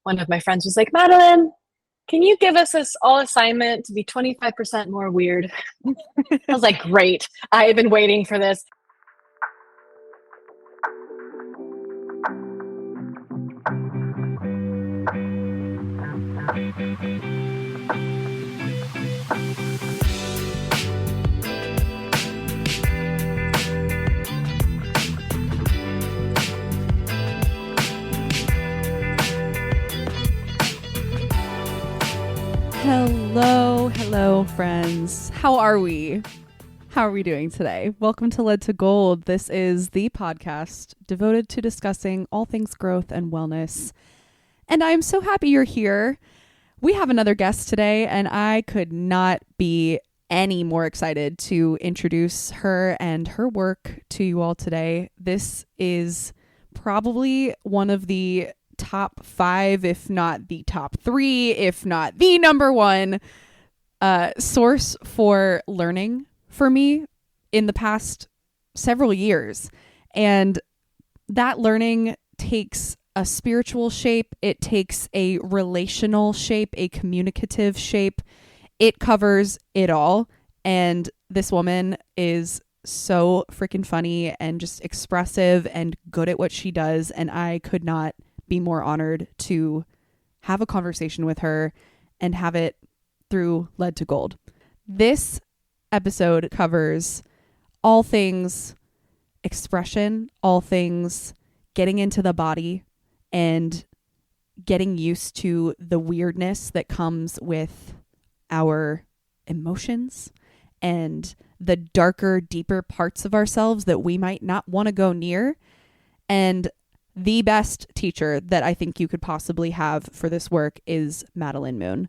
one of my friends was like, Madeline, can you give us this all assignment to be 25% more weird? I was like, great. I have been waiting for this. Hello, friends. How are we? How are we doing today? Welcome to Led to Gold. This is the podcast devoted to discussing all things growth and wellness. And I'm so happy you're here. We have another guest today, and I could not be any more excited to introduce her and her work to you all today. This is probably one of the top 5, if not the top 3, if not the number 1 source for learning for me in the past several years. And that learning takes a spiritual shape. It takes a relational shape, a communicative shape. It covers it all. And this woman is so freaking funny and just expressive and good at what she does. And I could not be more honored to have a conversation with her and have it through Led to Gold. This episode covers all things expression, all things getting into the body and getting used to the weirdness that comes with our emotions and the darker, deeper parts of ourselves that we might not want to go near. And the best teacher that I think you could possibly have for this work is Madelyn Moon.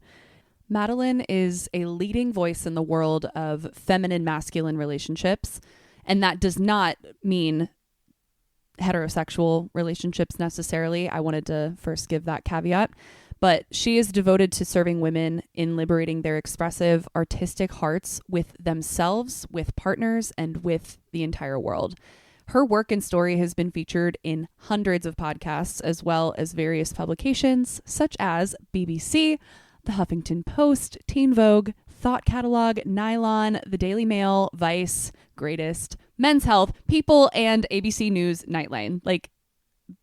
Madelyn is a leading voice in the world of feminine-masculine relationships, and that does not mean heterosexual relationships necessarily. I wanted to first give that caveat, but she is devoted to serving women in liberating their expressive, artistic hearts with themselves, with partners, and with the entire world. Her work and story has been featured in hundreds of podcasts, as well as various publications such as BBC, The Huffington Post, Teen Vogue, Thought Catalog, Nylon, The Daily Mail, Vice, Greatest, Men's Health, People, and ABC News Nightline. Like,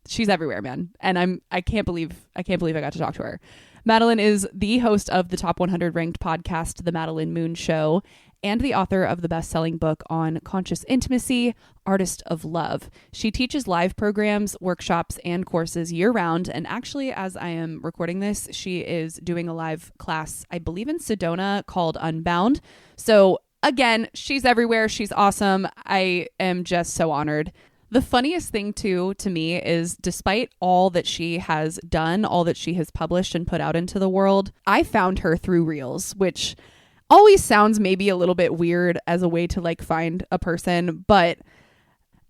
she's everywhere, man. And I can't believe I got to talk to her. Madelyn is the host of the top 100 ranked podcast, The Madelyn Moon Show, and the author of the best-selling book on conscious intimacy, Artist of Love. She teaches live programs, workshops, and courses year-round, and actually, as I am recording this, she is doing a live class, I believe in Sedona, called Unbound. So, again, she's everywhere. She's awesome. I am just so honored. The funniest thing, too, to me is despite all that she has done, all that she has published and put out into the world, I found her through Reels, which always sounds maybe a little bit weird as a way to like find a person, but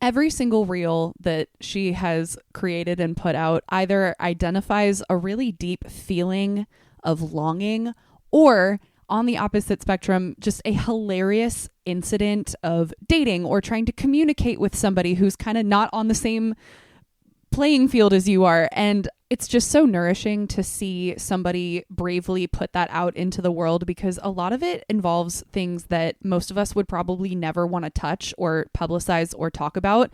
every single reel that she has created and put out either identifies a really deep feeling of longing or, on the opposite spectrum, just a hilarious incident of dating or trying to communicate with somebody who's kind of not on the same playing field as you are. And it's just so nourishing to see somebody bravely put that out into the world, because a lot of it involves things that most of us would probably never want to touch or publicize or talk about.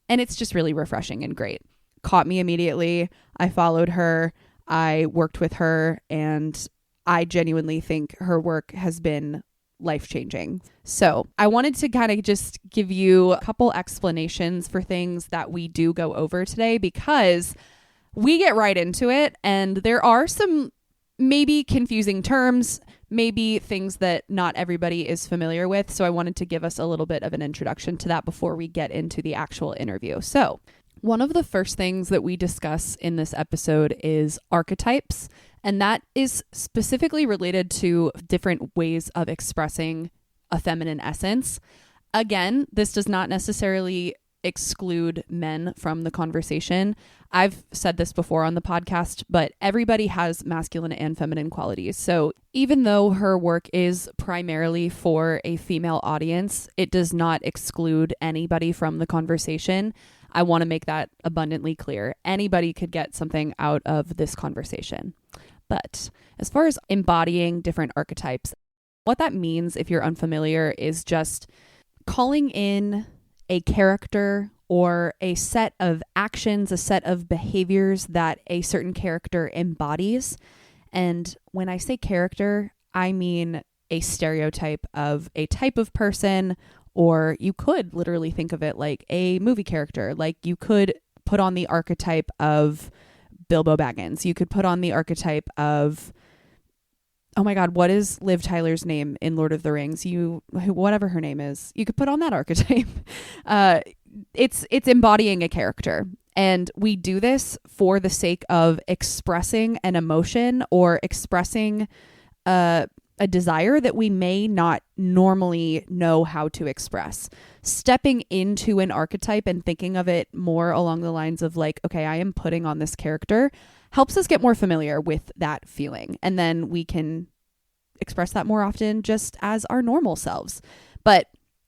And it's just really refreshing and great. Caught me immediately. I followed her. I worked with her, and I genuinely think her work has been life-changing. So I wanted to kind of just give you a couple explanations for things that we do go over today, because we get right into it, and there are some maybe confusing terms, maybe things that not everybody is familiar with. So I wanted to give us a little bit of an introduction to that before we get into the actual interview. So one of the first things that we discuss in this episode is archetypes, and that is specifically related to different ways of expressing a feminine essence. Again, this does not necessarily exclude men from the conversation. I've said this before on the podcast, but everybody has masculine and feminine qualities. So even though her work is primarily for a female audience, it does not exclude anybody from the conversation. I want to make that abundantly clear. Anybody could get something out of this conversation. But as far as embodying different archetypes, what that means, if you're unfamiliar, is just calling in a character or a set of actions, a set of behaviors that a certain character embodies. And when I say character, I mean a stereotype of a type of person, or you could literally think of it like a movie character. Like you could put on the archetype of Bilbo Baggins. You could put on the archetype of, oh my God, what is Liv Tyler's name in Lord of the Rings? Whatever her name is, you could put on that archetype. It's embodying a character. And we do this for the sake of expressing an emotion or expressing a desire that we may not normally know how to express. Stepping into an archetype and thinking of it more along the lines of like, okay, I am putting on this character, helps us get more familiar with that feeling. And then we can express that more often just as our normal selves. But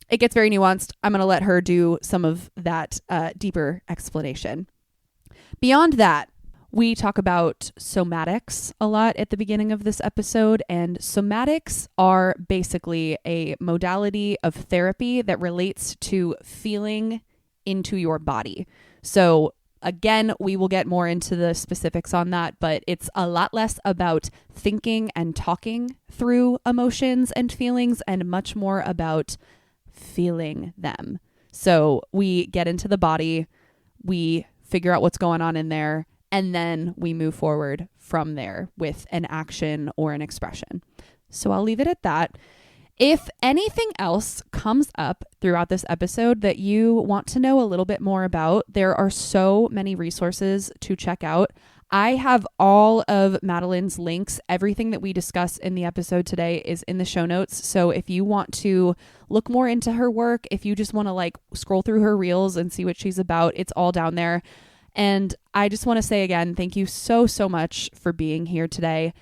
it gets very nuanced. I'm going to let her do some of that deeper explanation. Beyond that, we talk about somatics a lot at the beginning of this episode, and somatics are basically a modality of therapy that relates to feeling into your body. So again, we will get more into the specifics on that, but it's a lot less about thinking and talking through emotions and feelings and much more about feeling them. So we get into the body, we figure out what's going on in there, and then we move forward from there with an action or an expression. So I'll leave it at that. If anything else comes up throughout this episode that you want to know a little bit more about, there are so many resources to check out. I have all of Madelyn's links. Everything that we discuss in the episode today is in the show notes. So if you want to look more into her work, if you just want to like scroll through her reels and see what she's about, it's all down there. And I just want to say again, thank you so much for being here today.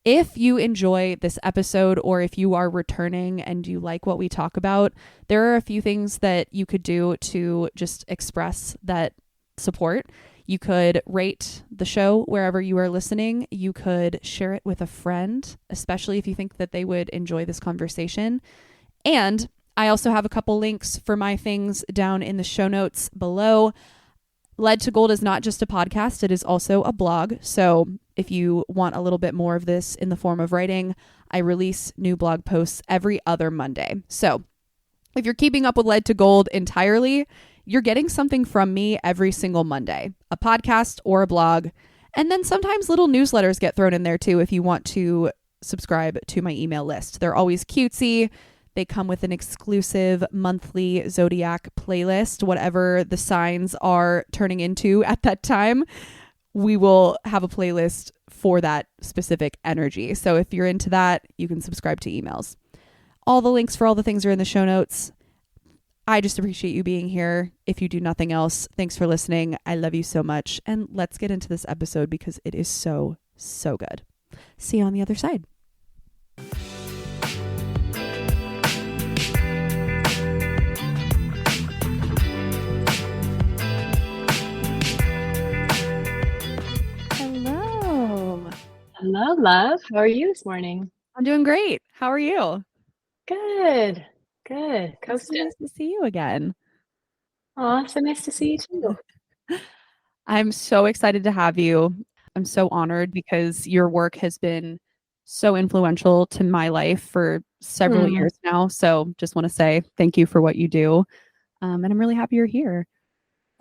If you enjoy this episode, or if you are returning and you like what we talk about, there are a few things that you could do to just express that support. You could rate the show wherever you are listening. You could share it with a friend, especially if you think that they would enjoy this conversation. And I also have a couple links for my things down in the show notes below. Led to Gold is not just a podcast, it is also a blog. So if you want a little bit more of this in the form of writing, I release new blog posts every other Monday. So if you're keeping up with Led to Gold entirely, you're getting something from me every single Monday, a podcast or a blog. And then sometimes little newsletters get thrown in there too if you want to subscribe to my email list. They're always cutesy. They come with an exclusive monthly zodiac playlist, whatever the signs are turning into at that time. We will have a playlist for that specific energy. So if you're into that, you can subscribe to emails. All the links for all the things are in the show notes. I just appreciate you being here. If you do nothing else, thanks for listening. I love you so much. And let's get into this episode because it is so good. See you on the other side. Hello, love. How are you this morning? I'm doing great. How are you? Good. It's so nice to see you again. Aw, so nice to see you too. I'm so excited to have you. I'm so honored because your work has been so influential to my life for several years now. So just want to say thank you for what you do. And I'm really happy you're here.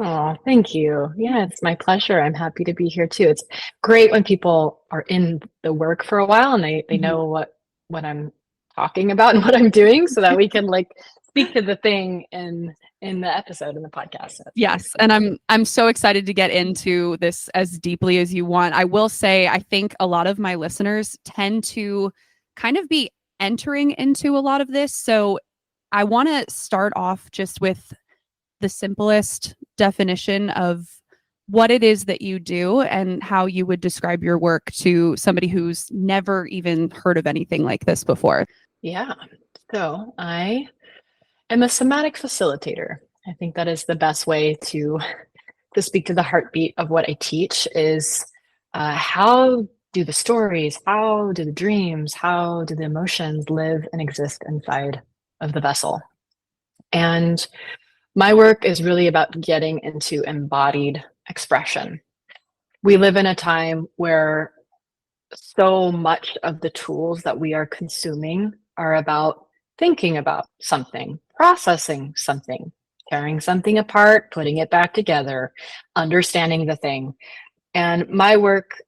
Oh, thank you. Yeah, it's my pleasure. I'm happy to be here too. It's great when people are in the work for a while and they know what I'm talking about and what I'm doing so that we can like speak to the thing in the episode in the podcast. So yes. And I'm so excited to get into this as deeply as you want. I will say, I think a lot of my listeners tend to kind of be entering into a lot of this. So I want to start off just with the simplest definition of what it is that you do and how you would describe your work to somebody who's never even heard of anything like this before. Yeah. So I am a somatic facilitator. I think that is the best way to to speak to the heartbeat of what I teach is how do the stories, how do the dreams, how do the emotions live and exist inside of the vessel? And my work is really about getting into embodied expression. We live in a time where so much of the tools that we are consuming are about thinking about something, processing something, tearing something apart, putting it back together, understanding the thing. And my work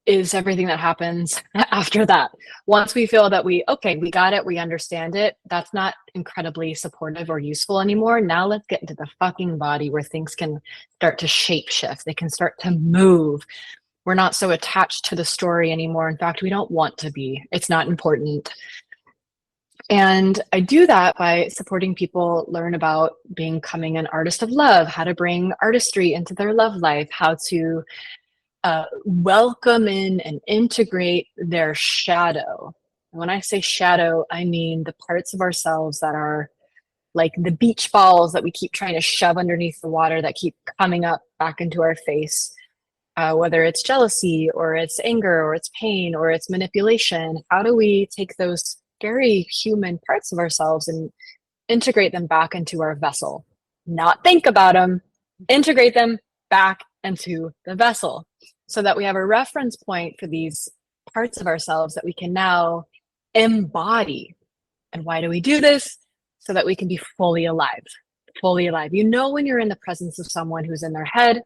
is everything that happens after that. Once we feel that we got it, we understand it, that's not incredibly supportive or useful anymore. Now let's get into the fucking body where things can start to shape shift. They can start to move. We're not so attached to the story anymore. In fact, we don't want to be. It's not important. And I do that by supporting people learn about becoming an artist of love, how to bring artistry into their love life, how to welcome in and integrate their shadow. And when I say shadow, I mean the parts of ourselves that are like the beach balls that we keep trying to shove underneath the water that keep coming up back into our face. Whether it's jealousy or it's anger or it's pain or it's manipulation, how do we take those very human parts of ourselves and integrate them back into our vessel? Not think about them, integrate them back into the vessel so that we have a reference point for these parts of ourselves that we can now embody. And why do we do this? So that we can be fully alive, fully alive. You know, when you're in the presence of someone who's in their head,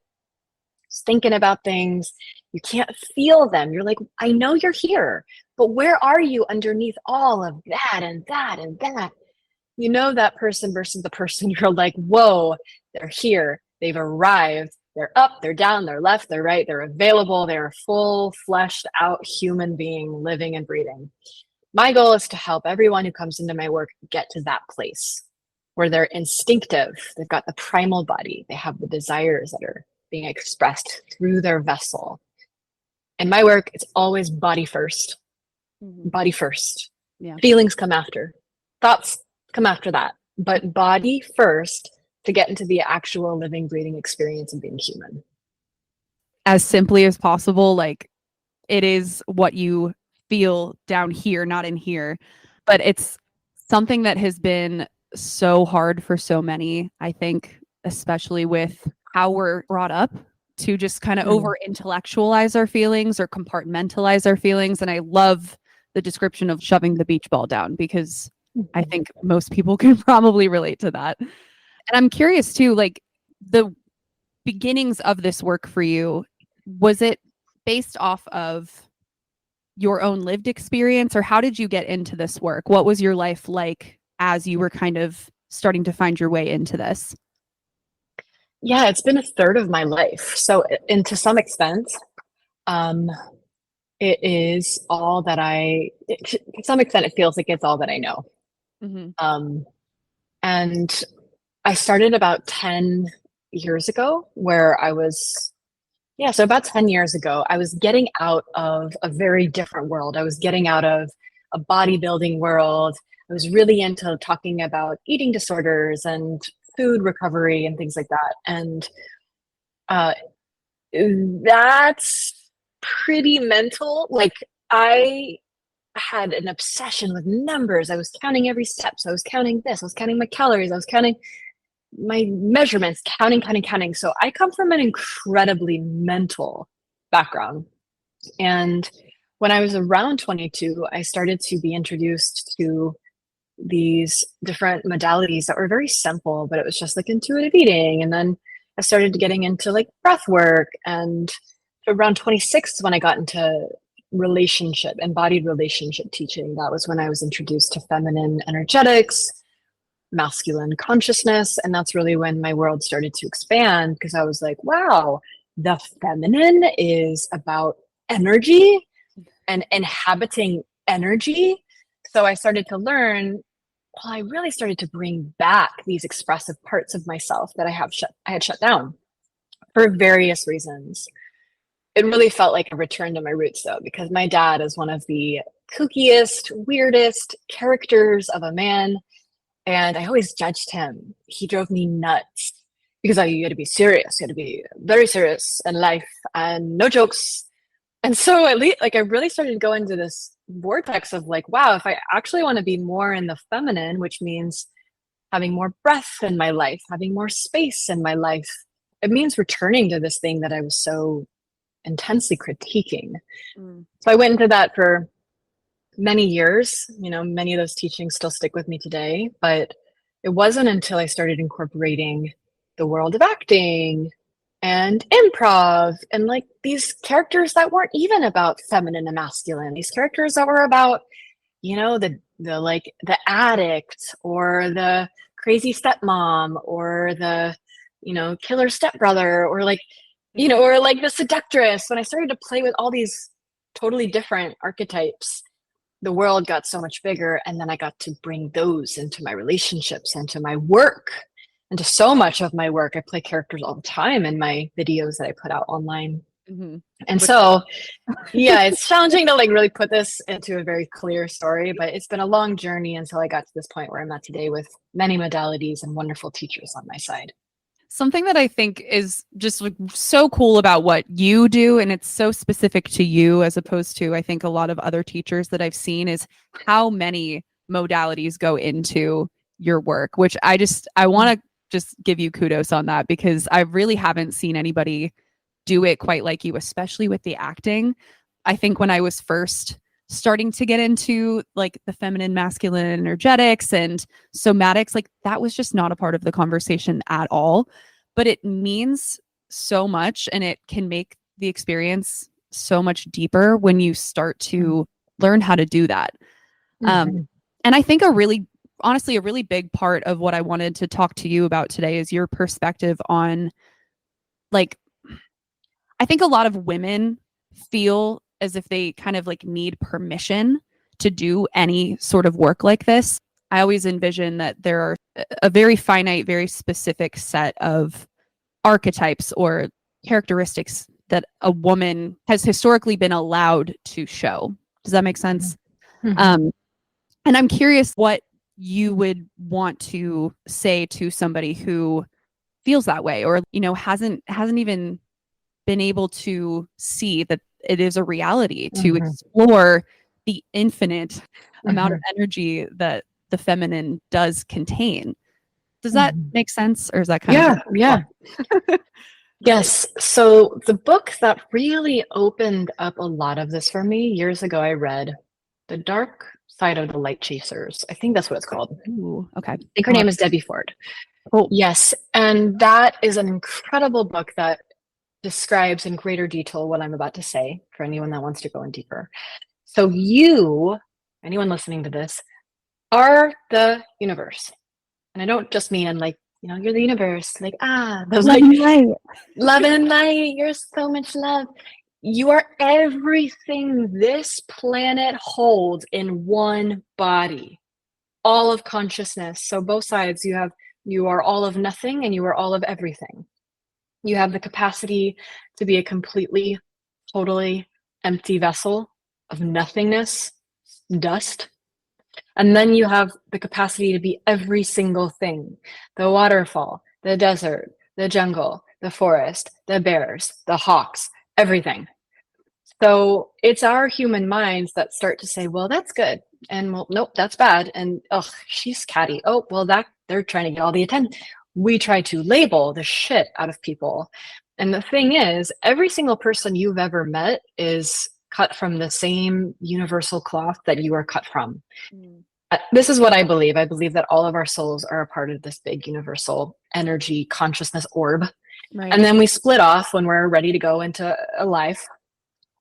thinking about things, you can't feel them. You're like, I know you're here, but where are you underneath all of that and that and that? You know, that person versus the person, you're like, whoa, they're here. They've arrived. They're up, they're down, they're left, they're right, they're available. They're a full fleshed out human being living and breathing. My goal is to help everyone who comes into my work get to that place where they're instinctive. They've got the primal body. They have the desires that are being expressed through their vessel. In my work, it's always body first. Body first. Yeah. Feelings come after. Thoughts come after that. But body first to get into the actual living, breathing experience of being human. As simply as possible, like it is what you feel down here, not in here. But it's something that has been so hard for so many, I think, especially with how we're brought up to just kind of over intellectualize our feelings or compartmentalize our feelings. And I love the description of shoving the beach ball down because I think most people can probably relate to that. And I'm curious too, like the beginnings of this work for you, was it based off of your own lived experience, or how did you get into this work? What was your life like as you were kind of starting to find your way into this? Yeah, it's been a third of my life. So, and to some extent, it is all that to some extent, it feels like it's all that I know. And I started about 10 years ago where so about 10 years ago, I was getting out of a very different world. I was getting out of a bodybuilding world. I was really into talking about eating disorders and food recovery and things like that. And that's pretty mental. Like I had an obsession with numbers. I was counting every step. So I was counting this. I was counting my calories. I was counting my measurements, counting. So I come from an incredibly mental background. And when I was around 22, I started to be introduced to these different modalities that were very simple, but it was just like intuitive eating. And then I started getting into like breath work. And around 26 is when I got into embodied relationship teaching. That was when I was introduced to feminine energetics, masculine consciousness. And that's really when my world started to expand because I was like, wow, the feminine is about energy and inhabiting energy. So I started to learn, I really started to bring back these expressive parts of myself that I had shut down for various reasons. It really felt like a return to my roots though, because my dad is one of the kookiest, weirdest characters of a man. And I always judged him. He drove me nuts. because you had to be serious. You had to be very serious in life and no jokes. And so at least like I really started to go into this vortex of like, wow, if I actually want to be more in the feminine, which means having more breath in my life, having more space in my life, it means returning to this thing that I was so intensely critiquing. Mm. So I went into that for many years. You know, many of those teachings still stick with me today, but it wasn't until I started incorporating the world of acting and improv and like these characters that weren't even about feminine and masculine, these characters that were about, you know, the like the addict or the crazy stepmom or the, you know, killer stepbrother or like, you know, or like the seductress. When I started to play with all these totally different archetypes, the world got so much bigger. And then I got to bring those into my relationships, into my work, into so much of my work. I play characters all the time in my videos that I put out online. Mm-hmm. And so, yeah, it's challenging to like really put this into a very clear story, but it's been a long journey until I got to this point where I'm at today with many modalities and wonderful teachers on my side. Something that I think is just like so cool about what you do, and it's so specific to you as opposed to, I think, a lot of other teachers that I've seen, is how many modalities go into your work, which I want to just give you kudos on that, because I really haven't seen anybody do it quite like you, especially with the acting. I think when I was first starting to get into like the feminine masculine energetics and somatics, like that was just not a part of the conversation at all, but it means so much and it can make the experience so much deeper when you start to learn how to do that. And I think honestly a really big part of what I wanted to talk to you about today is your perspective on, like, I think a lot of women feel as if they kind of like need permission to do any sort of work like this. I always envision that there are a very finite, very specific set of archetypes or characteristics that a woman has historically been allowed to show. Does that make sense? And I'm curious what you would want to say to somebody who feels that way, or, you know, hasn't even been able to see that it is a reality to explore the infinite amount of energy that the feminine does contain. Does that make sense? Or is that kind of yeah. Yes. So the book that really opened up a lot of this for me years ago, I read The Dark Side of the Light Chasers. I think that's what it's called. Ooh, okay. I think her name is Debbie Ford. Cool. Yes. And that is an incredible book that describes in greater detail what I'm about to say for anyone that wants to go in deeper. So you, anyone listening to this, are the universe. And I don't just mean in like, you know, you're the universe, like, those like love and light, you're so much love. You are everything this planet holds in one body, all of consciousness. So both sides, you are all of nothing and you are all of everything. You have the capacity to be a completely, totally empty vessel of nothingness, dust. And then you have the capacity to be every single thing: the waterfall, the desert, the jungle, the forest, the bears, the hawks, everything. So it's our human minds that start to say, well, that's good. And well, nope, that's bad. And oh, she's catty. Oh, well, that they're trying to get all the attention. We try to label the shit out of people. And the thing is, every single person you've ever met is cut from the same universal cloth that you are cut from. This is what I believe. I believe that all of our souls are a part of this big universal energy consciousness orb. Right. And then we split off when we're ready to go into a life.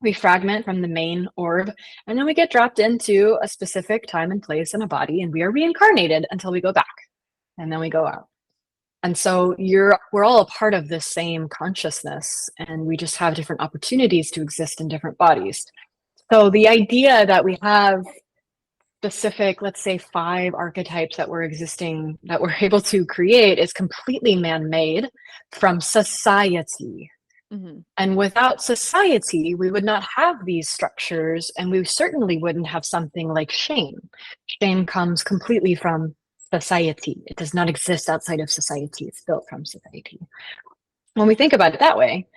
We fragment from the main orb, and then we get dropped into a specific time and place in a body, and we are reincarnated until we go back, and then we go out. And so we're all a part of this same consciousness, and we just have different opportunities to exist in different bodies. So the idea that we have specific, let's say 5 archetypes that we're able to create is completely man-made from society. And without society, we would not have these structures, and we certainly wouldn't have something like shame. Shame comes completely from society. It does not exist outside of society. It's built from society. When we think about it that way,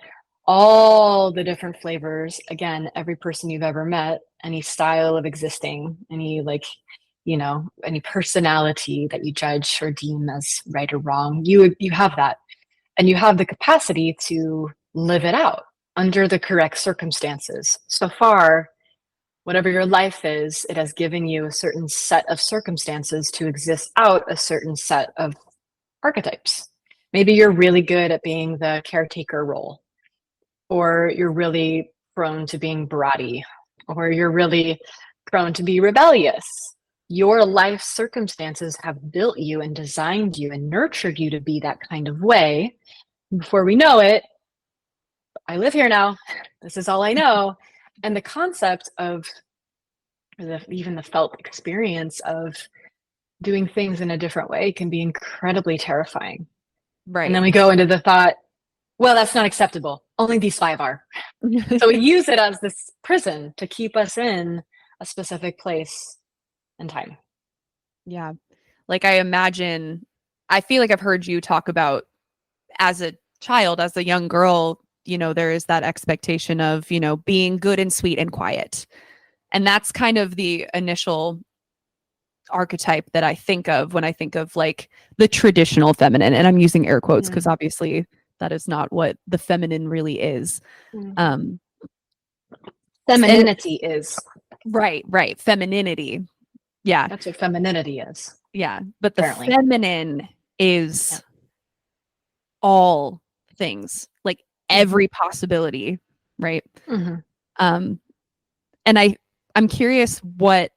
all the different flavors, again, every person you've ever met, any style of existing, any like, any personality that you judge or deem as right or wrong, you have that. And you have the capacity to live it out under the correct circumstances. So far, whatever your life is, it has given you a certain set of circumstances to exist out a certain set of archetypes. Maybe you're really good at being the caretaker role, or you're really prone to being bratty, or you're really prone to be rebellious. Your life circumstances have built you and designed you and nurtured you to be that kind of way. Before we know it, I live here now. This is all I know. And the concept of even the felt experience of doing things in a different way can be incredibly terrifying. Right. And then we go into the thought, well, that's not acceptable. Only these 5 are. So we use it as this prison to keep us in a specific place and time. Yeah. Like I feel like I've heard you talk about as a child, as a young girl, there is that expectation of, being good and sweet and quiet. And that's kind of the initial archetype that I think of when I think of like the traditional feminine. And I'm using air quotes because obviously that is not what the feminine really is. Femininity is. Right. Femininity. Yeah. That's what femininity is. Yeah. But apparently. The feminine is all things, like every possibility. Right. And I'm curious what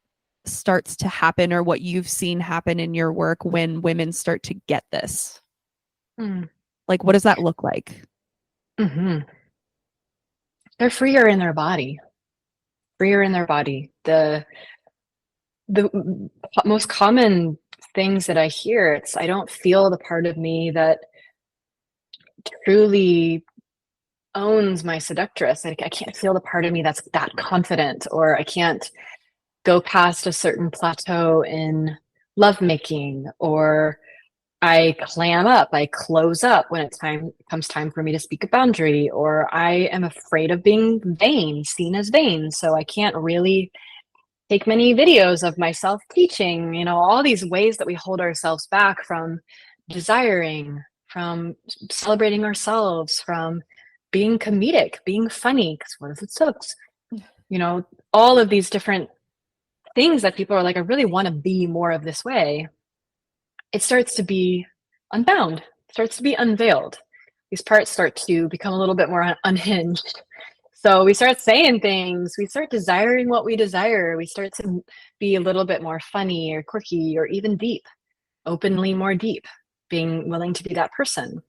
starts to happen or what you've seen happen in your work when women start to get this. Like, what does that look like? They're freer in their body. The most common things that I hear, it's I don't feel the part of me that truly owns my seductress. I can't feel the part of me that's that confident, or I can't go past a certain plateau in lovemaking, or I clam up, I close up when it comes time for me to speak a boundary, or I am afraid of being seen as vain. So I can't really take many videos of myself teaching, all these ways that we hold ourselves back from desiring, from celebrating ourselves, from being comedic, being funny, because what if it sucks? All of these different things that people are like, I really want to be more of this way. It starts to be unbound, starts to be unveiled. These parts start to become a little bit more unhinged. So we start saying things, we start desiring what we desire, we start to be a little bit more funny or quirky or even deep, openly more deep, being willing to be that person.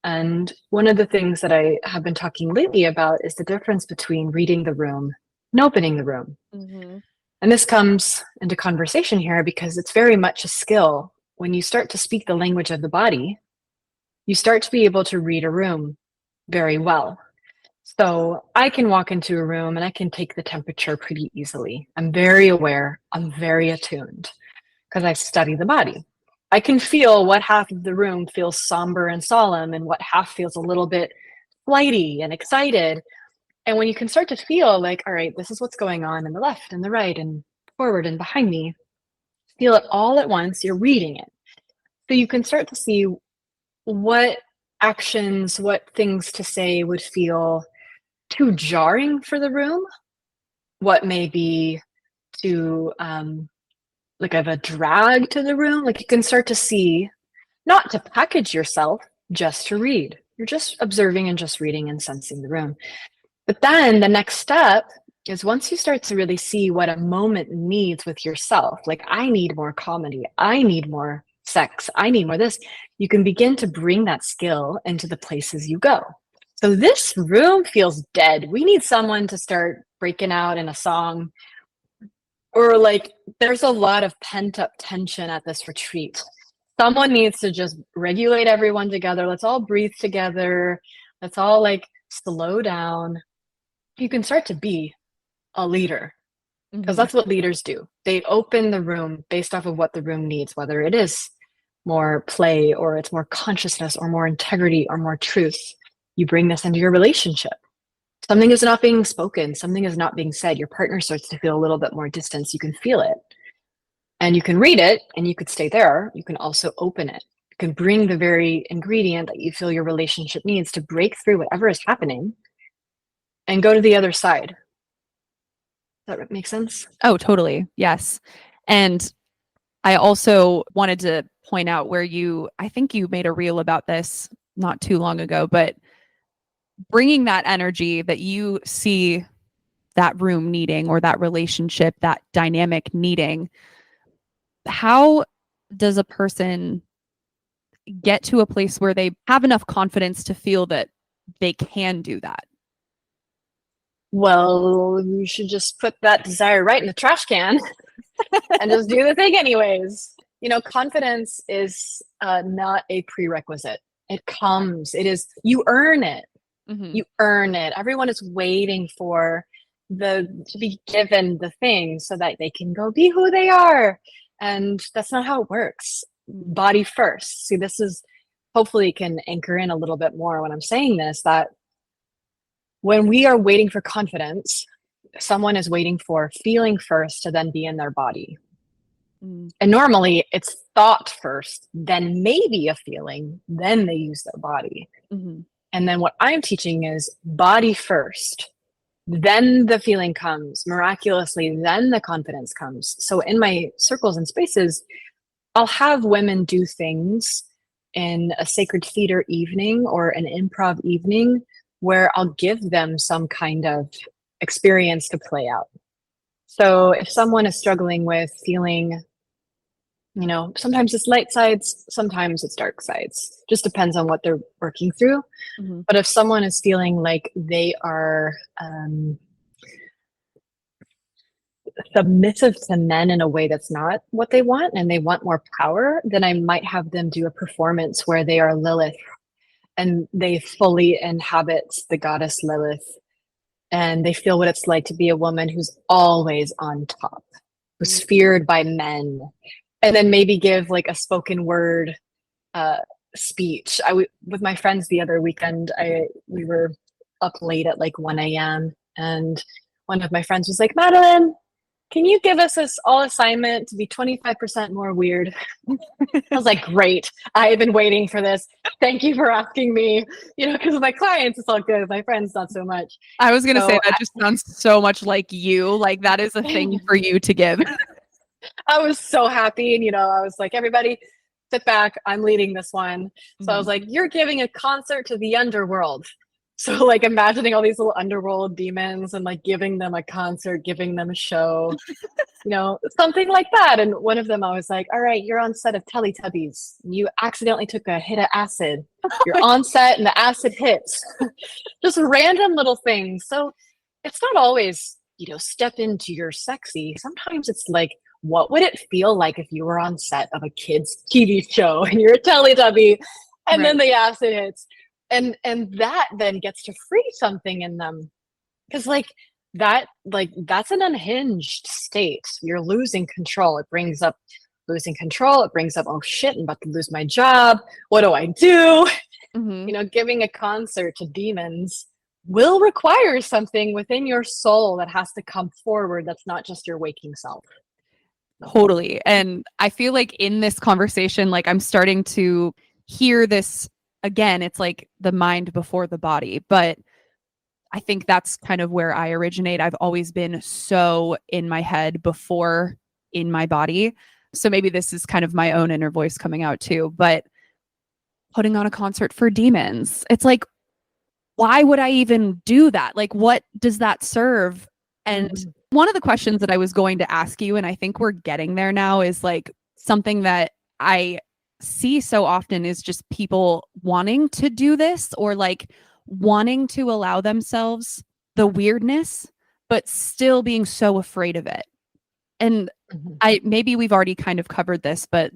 And one of the things that I have been talking lately about is the difference between reading the room and opening the room. And this comes into conversation here because it's very much a skill. When you start to speak the language of the body, you start to be able to read a room very well. So I can walk into a room and I can take the temperature pretty easily. I'm very aware, I'm very attuned because I study the body. I can feel what half of the room feels somber and solemn and what half feels a little bit flighty and excited. And when you can start to feel like, all right, this is what's going on in the left and the right and forward and behind me, feel it all at once, you're reading it. So you can start to see what actions, what things to say would feel too jarring for the room, what may be too like of a drag to the room. Like you can start to see, not to package yourself, just to read. You're just observing and just reading and sensing the room. But then the next step is once you start to really see what a moment needs with yourself, like I need more comedy, I need more sex, I need more this, you can begin to bring that skill into the places you go. So this room feels dead. We need someone to start breaking out in a song, or like there's a lot of pent up tension at this retreat. Someone needs to just regulate everyone together. Let's all breathe together. Let's all like slow down. You can start to be a leader because Mm-hmm. that's what leaders do. They open the room based off of what the room needs, whether it is more play or it's more consciousness or more integrity or more truth. You bring this into your relationship. Something is not being spoken, something is not being said. Your partner starts to feel a little bit more distance. You can feel it. And you can read it and you could stay there. You can also open it. You can bring the very ingredient that you feel your relationship needs to break through whatever is happening and go to the other side. Does that make sense? Oh, totally. Yes. And I also wanted to point out where I think you made a reel about this not too long ago, but bringing that energy that you see that room needing or that relationship, that dynamic needing, how does a person get to a place where they have enough confidence to feel that they can do that? Well, you should just put that desire right in the trash can and just do the thing anyways. Confidence is not a prerequisite. It comes, you earn it. Mm-hmm. You earn it. Everyone is waiting for to be given the thing so that they can go be who they are. And that's not how it works. Body first. See, this is hopefully can anchor in a little bit more when I'm saying this, that when we are waiting for confidence, someone is waiting for feeling first to then be in their body. And normally it's thought first, then maybe a feeling, then they use their body. Mm-hmm. And then what I'm teaching is body first, then the feeling comes miraculously, then the confidence comes. So in my circles and spaces, I'll have women do things in a sacred theater evening or an improv evening where I'll give them some kind of experience to play out. So if someone is struggling with feeling, sometimes it's light sides, sometimes it's dark sides, just depends on what they're working through. Mm-hmm. But if someone is feeling like they are submissive to men in a way that's not what they want and they want more power, then I might have them do a performance where they are Lilith and they fully inhabit the goddess Lilith and they feel what it's like to be a woman who's always on top, who's feared by men, and then maybe give like a spoken word speech. With my friends the other weekend, we were up late at like 1 a.m. and one of my friends was like, Madelyn, can you give us this all assignment to be 25% more weird? I was like, great. I have been waiting for this. Thank you for asking me. Because with my clients, it's all good. With my friends, not so much. I was going to say that just sounds so much like you. Like that is a thing for you to give. I was so happy. And, I was like, everybody sit back. I'm leading this one. So I was like, you're giving a concert to the underworld. So like imagining all these little underworld demons and like giving them a concert, giving them a show, something like that. And one of them, I was like, all right, you're on set of Teletubbies. You accidentally took a hit of acid. You're on set and the acid hits. Just random little things. So it's not always, step into your sexy. Sometimes it's like, what would it feel like if you were on set of a kid's TV show and you're a Teletubby and then the acid hits? And that then gets to free something in them. Because that's an unhinged state. You're losing control. It brings up losing control. It brings up, oh shit, I'm about to lose my job. What do I do? Mm-hmm. Giving a concert to demons will require something within your soul that has to come forward. That's not just your waking self. Totally. And I feel like in this conversation, like I'm starting to hear this again. It's like the mind before the body. But I think that's kind of where I originate. I've always been so in my head before in my body. So maybe this is kind of my own inner voice coming out too. But putting on a concert for demons, it's like, why would I even do that? Like, what does that serve? And one of the questions that I was going to ask you, and I think we're getting there now, is like something that I see so often is just people wanting to do this or like wanting to allow themselves the weirdness, but still being so afraid of it. And maybe we've already kind of covered this, but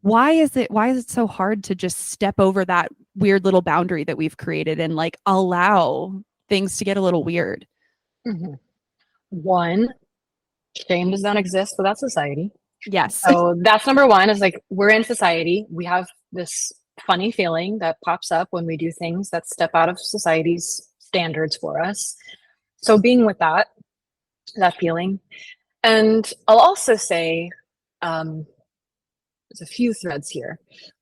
why is it so hard to just step over that weird little boundary that we've created and like allow things to get a little weird? One, shame does not exist without society. Yes. So that's number one, is like, we're in society. We have this funny feeling that pops up when we do things that step out of society's standards for us. So being with that feeling. And I'll also say, there's a few threads here.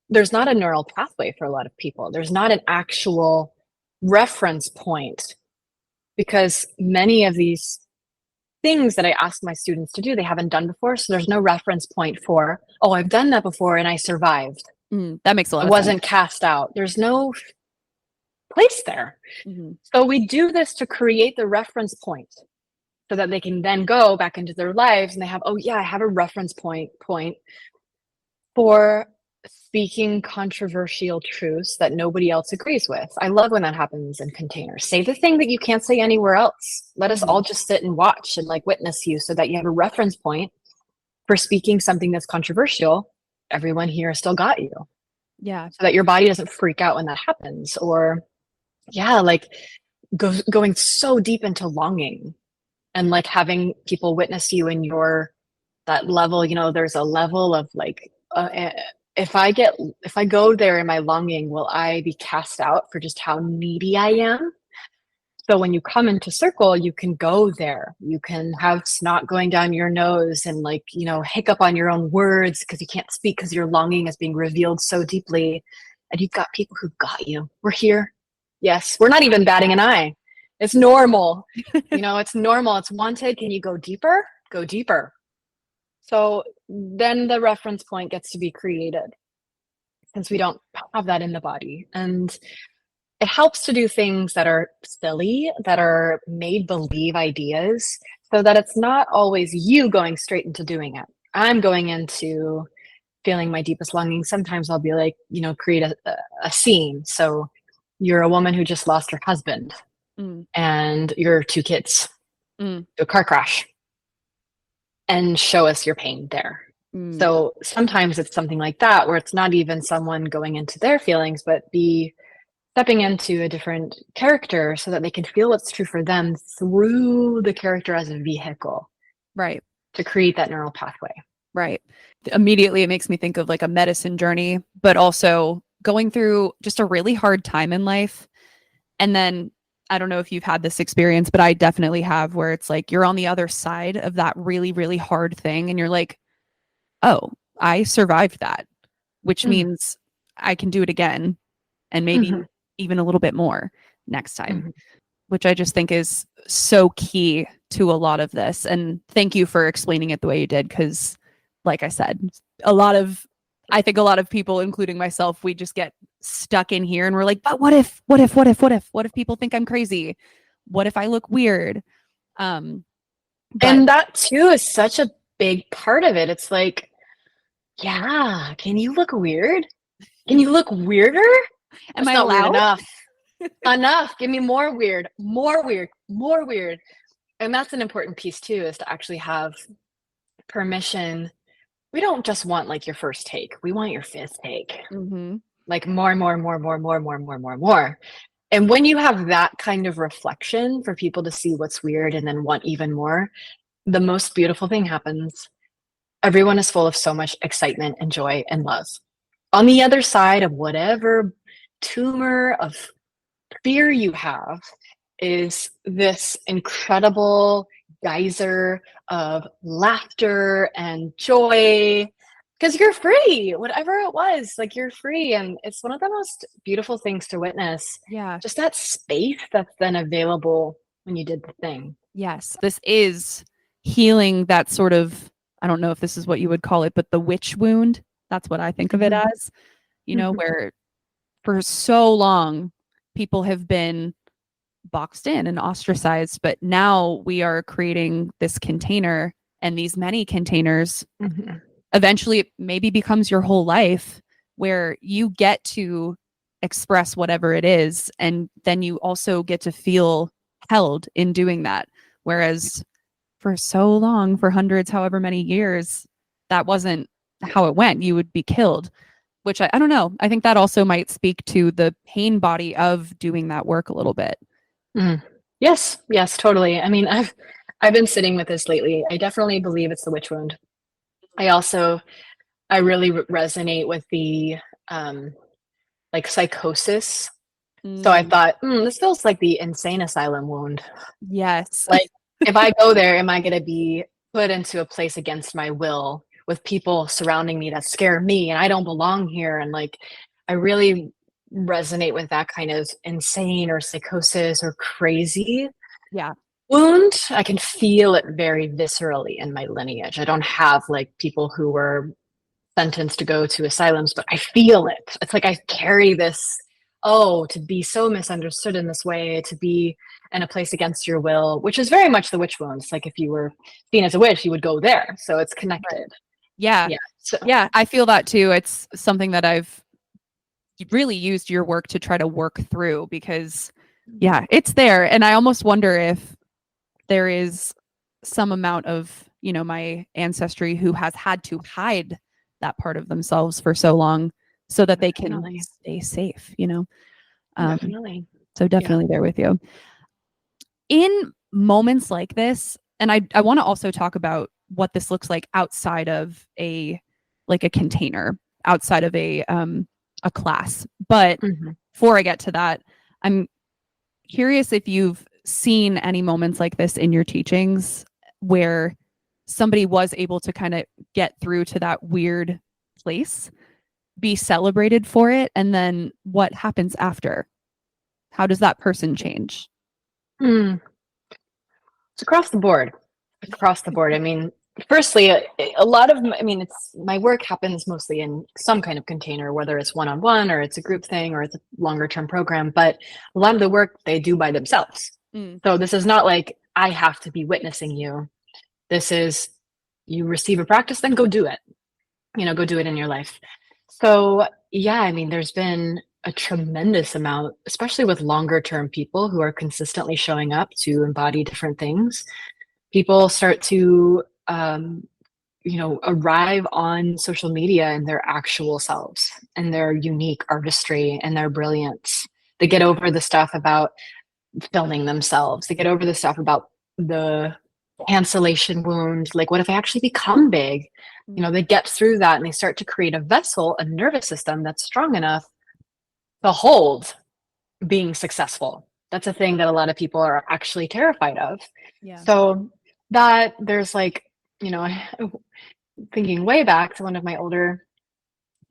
There's not a neural pathway for a lot of people. There's not an actual reference point, because many of these things that I ask my students to do, they haven't done before. So there's no reference point for, oh, I've done that before and I survived. That makes a lot I of sense. wasn't cast out. There's no place there. Mm-hmm. So we do this to create the reference point so that they can then go back into their lives and they have, oh yeah, I have a reference point for speaking controversial truths that nobody else agrees with. I love when that happens in containers. Say the thing that you can't say anywhere else. Let us all just sit and watch and like witness you, so that you have a reference point for speaking something that's controversial. Everyone here still got you. Yeah. So that your body doesn't freak out when that happens. Or yeah, like going so deep into longing and like having people witness you in that level. There's a level of like, if I go there in my longing, will I be cast out for just how needy I am? So when you come into circle, you can go there. You can have snot going down your nose and like, hiccup on your own words because you can't speak because your longing is being revealed so deeply. And you've got people who've got you. We're here. Yes, we're not even batting an eye. It's normal. It's normal. It's wanted. Can you go deeper? Go deeper. So then the reference point gets to be created, since we don't have that in the body. And it helps to do things that are silly, that are made believe ideas, so that it's not always you going straight into doing it. I'm going into feeling my deepest longing. Sometimes I'll be like, create a scene. So you're a woman who just lost her husband and your 2 kids to a car crash, and show us your pain there. So sometimes it's something like that, where it's not even someone going into their feelings, but be stepping into a different character so that they can feel what's true for them through the character as a vehicle. Right. To create that neural pathway. Right. Immediately it makes me think of like a medicine journey, but also going through just a really hard time in life. And then I don't know if you've had this experience, but I definitely have, where it's like you're on the other side of that really, really hard thing. And you're like, oh, I survived that, which means I can do it again. And maybe even a little bit more next time, which I just think is so key to a lot of this. And thank you for explaining it the way you did. Because like I said, I think a lot of people, including myself, we just get stuck in here and we're like, but what if people think I'm crazy? What if I look weird? And that too is such a big part of it. It's like, yeah, can you look weird? Can you look weirder? Am That's I not allowed? weird enough. Enough. Give me more weird, more weird, more weird. And that's an important piece too, is to actually have permission. We don't just want like your first take. We want your 5th take. Like more. And when you have that kind of reflection for people to see what's weird and then want even more, the most beautiful thing happens. Everyone is full of so much excitement and joy and love. On the other side of whatever tumor of fear you have is this incredible geyser of laughter and joy, because you're free. Whatever it was, like, you're free. And it's one of the most beautiful things to witness. Yeah. Just that space that's then available when you did the thing. Yes. This is healing that sort of, I don't know if this is what you would call it, but the witch wound. That's what I think of it as, where for so long people have been boxed in and ostracized, but now we are creating this container, and these many containers eventually it maybe becomes your whole life, where you get to express whatever it is, and then you also get to feel held in doing that. Whereas for so long, for hundreds, however many years, that wasn't how it went. You would be killed, which I don't know. I think that also might speak to the pain body of doing that work a little bit. Yes, totally. I mean, I've been sitting with this lately. I definitely believe it's the witch wound. I really resonate with the like psychosis. So I Mm, thought, this feels like the insane asylum wound. yes. Like, if I go there, am I going to be put into a place against my will with people surrounding me that scare me and I don't belong here? And like, I really resonate with that kind of insane or psychosis or crazy Yeah. wound. I can feel it very viscerally in my lineage. I don't have like people who were sentenced to go to asylums, but I feel it. It's like I carry this, oh, to be so misunderstood in this way, to be in a place against your will, which is very much the witch wound. It's like if you were seen as a witch, you would go there. So it's Right. connected. Yeah. Yeah. So Yeah. I feel that too. It's something that I've really used your work to try to work through because, yeah, it's there. And I almost wonder if there is some amount of, my ancestry who has had to hide that part of themselves for so long so that they can definitely, stay safe. Um, definitely. so Yeah. definitely there with you. In moments like this, and I want to also talk about what this looks like outside of a container, outside of a class. But Mhm. before I get to that, I'm curious if you've seen any moments like this in your teachings where somebody was able to kind of get through to that weird place, be celebrated for it, and then what happens after? How does that person change? Mm. It's across the board. It's across the board. I mean, firstly, a lot of, I mean, it's my work happens mostly in some kind of container, whether it's one-on-one or it's a group thing or it's a longer term program, but a lot of the work they do by themselves. Mm, So this is not like I have to be witnessing you. This is you receive a practice, then go do it. Go do it in your life. So yeah, I mean, there's been a tremendous amount, especially with longer term people who are consistently showing up to embody different things. People start to arrive on social media in their actual selves and their unique artistry and their brilliance. They get over the stuff about filming themselves. They get over the stuff about the cancellation wound. Like, what if I actually become big? mm, They get through that and they start to create a vessel, a nervous system that's strong enough to hold being successful. That's a thing that a lot of people are actually terrified of. yeah. So that there's like, thinking way back to one of my older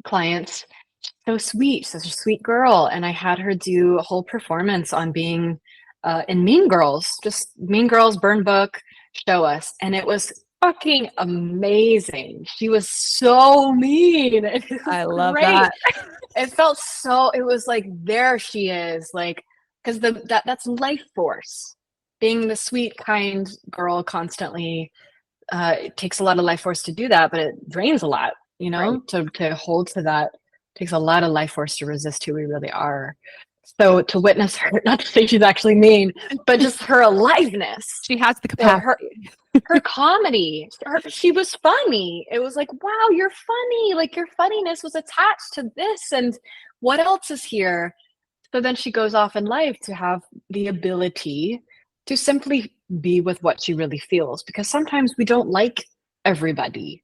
clients, so sweet, such a sweet girl. And I had her do a whole performance on being in Mean Girls, just Mean Girls burn book, show us. And it was fucking amazing. She was so mean. It was I love great. that. It was like, there she is, like, because that's life force. Being the sweet, kind girl constantly, it takes a lot of life force to do that, but it drains a lot, Right. to hold to that takes a lot of life force to resist who we really are. So to witness her, not to say she's actually mean, but just her aliveness, She has the her capacity. comedy, she was funny. It was like, wow, you're funny. Like, your funniness was attached to this, and what else is here? So then she goes off in life to have the ability to simply be with what she really feels, because sometimes we don't like everybody.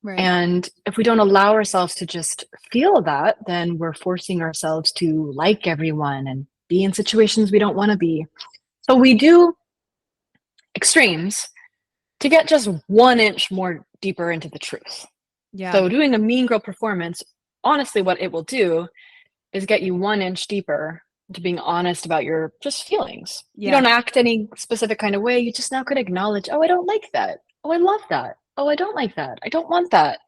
Right. And if we don't allow ourselves to just feel that, then we're forcing ourselves to like everyone and be in situations we don't want to be. So we do extremes to get just 1 inch more deeper into the truth. Yeah. So doing a mean girl performance, honestly, what it will do is get you 1 inch deeper to being honest about your just feelings. You Yeah. don't act any specific kind of way. You just now could acknowledge, oh, I don't like that. Oh, I love that. Oh, I don't like that. I don't want that.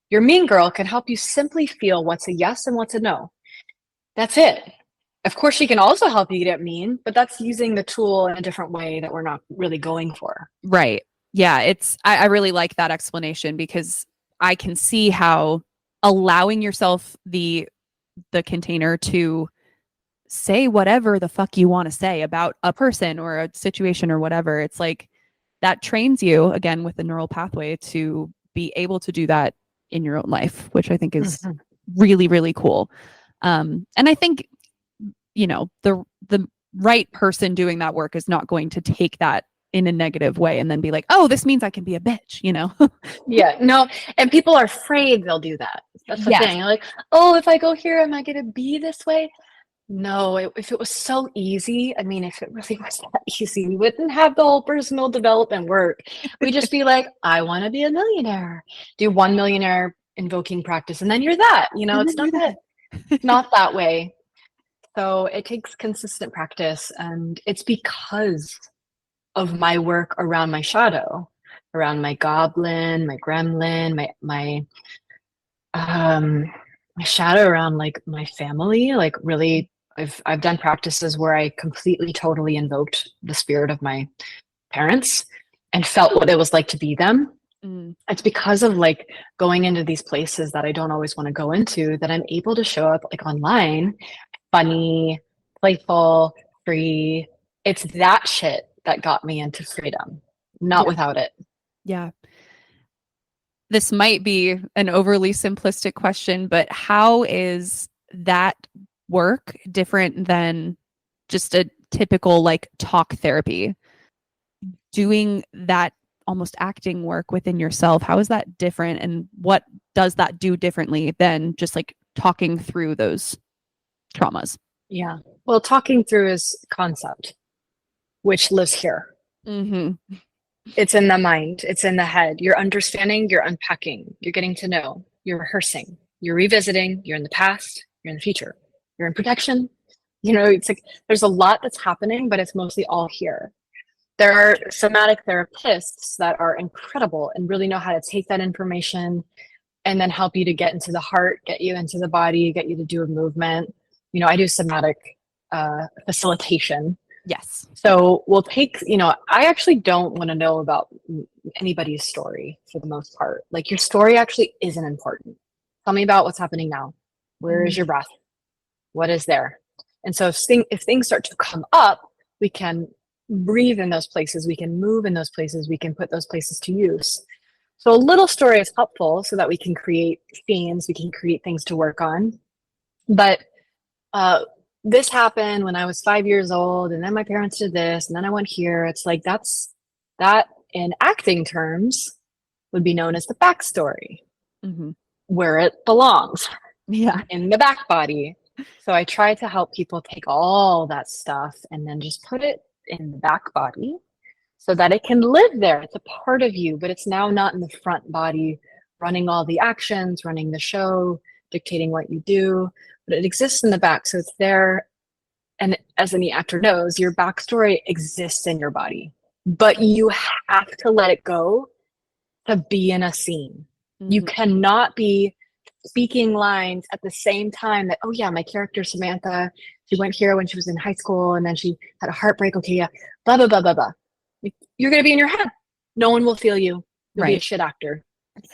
Your mean girl can help you simply feel what's a yes and what's a no. That's it. Of course, she can also help you get mean, but that's using the tool in a different way that we're not really going for. Right. Yeah. I really like that explanation because I can see how allowing yourself the container to say whatever the fuck you want to say about a person or a situation or whatever. It's like that trains you again with the neural pathway to be able to do that in your own life, which I think is Mhm. really, really cool. And I think, the right person doing that work is not going to take that in a negative way and then be like, oh, this means I can be a bitch, you know? Yeah, no, and people are afraid they'll do that. That's the Yes. thing. Like, oh, if I go here, am I going to be this way? No, if it was so easy, I mean, if it really was that easy, we wouldn't have the whole personal development work. We'd just be like, I want to be a millionaire. Do 1 millionaire invoking practice, and then you're that. You know, And it's then you're not that way. So it takes consistent practice, and it's because of my work around my shadow, around my goblin, my gremlin, um my shadow around like my family. Like really, I've done practices where I completely, totally invoked the spirit of my parents and felt what it was like to be them. Mm, It's because of like going into these places that I don't always want to go into that I'm able to show up like online, funny, playful, free. It's that shit that got me into freedom, not yeah. without it. Yeah. This might be an overly simplistic question, but how is that work different than just a typical like talk therapy? Doing that almost acting work within yourself, how is that different? And what does that do differently than just like talking through those traumas? Yeah. Well, talking through is concept, which lives here. Mm-hmm. It's in the mind, it's in the head. You're understanding, you're unpacking, you're getting to know, you're rehearsing, you're revisiting, you're in the past, you're in the future, you're in protection. You know, it's like there's a lot that's happening, but it's mostly all here. There are somatic therapists that are incredible and really know how to take that information and then help you to get into the heart, get you into the body, get you to do a movement. You know, I do somatic facilitation. Yes. So we'll take, you know, I actually don't want to know about anybody's story for the most part. Like your story actually isn't important. Tell me about what's happening now. Where is your breath? What is there? And so if things start to come up, we can breathe in those places, we can move in those places, we can put those places to use. So a little story is helpful so that we can create themes, we can create things to work on. But this happened when I was 5 years old, and then my parents did this, and then I went here. It's like that in acting terms would be known as the backstory, Mm-hmm. where it belongs, Yeah. in the back body. So I try to help people take all that stuff and then just put it in the back body so that it can live there. It's a part of you, but it's now not in the front body, running all the actions, running the show, dictating what you do, but it exists in the back. So it's there. And as any actor knows, your backstory exists in your body, but you have to let it go to be in a scene. You Mm-hmm. cannot be speaking lines at the same time that, oh yeah, my character Samantha, she went here when she was in high school and then she had a heartbreak. Okay, yeah, blah, blah, blah, blah, blah. You're going to be in your head. No one will feel you. You'll be a Right. shit actor.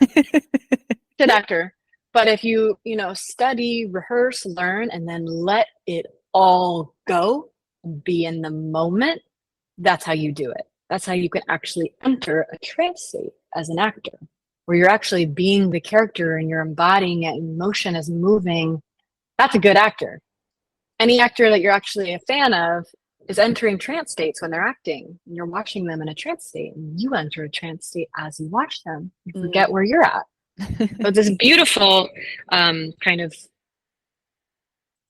Shit actor. But if you know, study, rehearse, learn, and then let it all go, be in the moment, that's how you do it. That's how you can actually enter a trance state as an actor, where you're actually being the character and you're embodying it, and motion is moving. That's a good actor. Any actor that you're actually a fan of is entering trance states when they're acting. And you're watching them in a trance state, and you enter a trance state as you watch them. You forget where you're at. So this beautiful kind of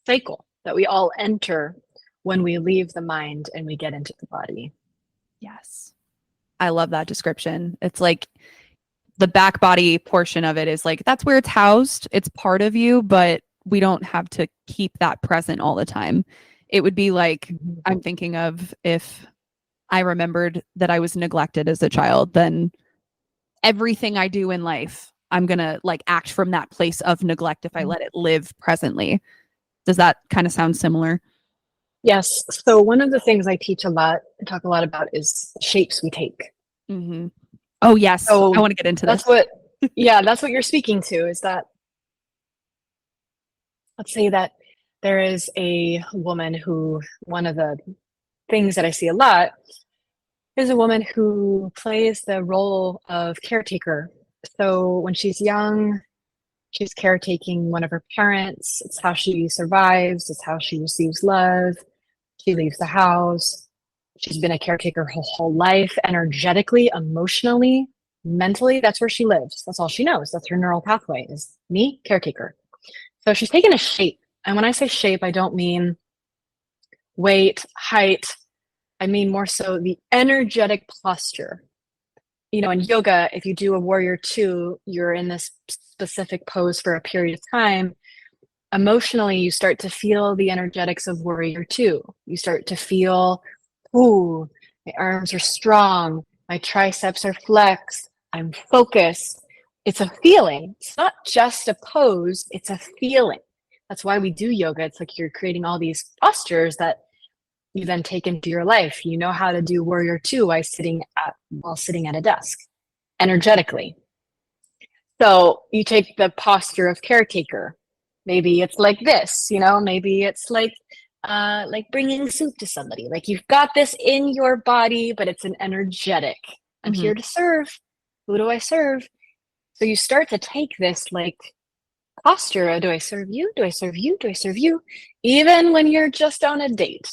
cycle that we all enter when we leave the mind and we get into the body. Yes. I love that description. It's like the back body portion of it is like that's where it's housed. It's part of you, but we don't have to keep that present all the time. It would be like I'm thinking of if I remembered that I was neglected as a child, then everything I do in life, I'm going to like act from that place of neglect if I let it live presently. Does that kind of sound similar? Yes. So one of the things I teach a lot and talk a lot about is shapes we take. Mm-hmm. Oh, yes. So I want to get into that's this. that's what you're speaking to, is that, let's say that there is a woman who, one of the things that I see a lot is a woman who plays the role of caretaker. So when she's young, she's caretaking one of her parents. It's how she survives, it's how she receives love. She leaves the house. She's been a caretaker her whole life, energetically, emotionally, mentally. That's where she lives. That's all she knows. That's her neural pathway is me, caretaker. So she's taken a shape. And when I say shape, I don't mean weight, height. I mean more so the energetic posture. You know, in yoga, if you do a warrior two, you're in this specific pose for a period of time. Emotionally, you start to feel the energetics of warrior two. You start to feel, ooh, my arms are strong, my triceps are flexed, I'm focused. It's a feeling. It's not just a pose, it's a feeling. That's why we do yoga. It's like you're creating all these postures that you then take into your life. You know how to do warrior two while sitting at a desk energetically. So you take the posture of caretaker. Maybe it's like this, you know, maybe it's like bringing soup to somebody. Like you've got this in your body, but it's an energetic. I'm here to serve. Who do I serve? So you start to take this like posture of, do I serve you? Do I serve you? Do I serve you? Even when you're just on a date.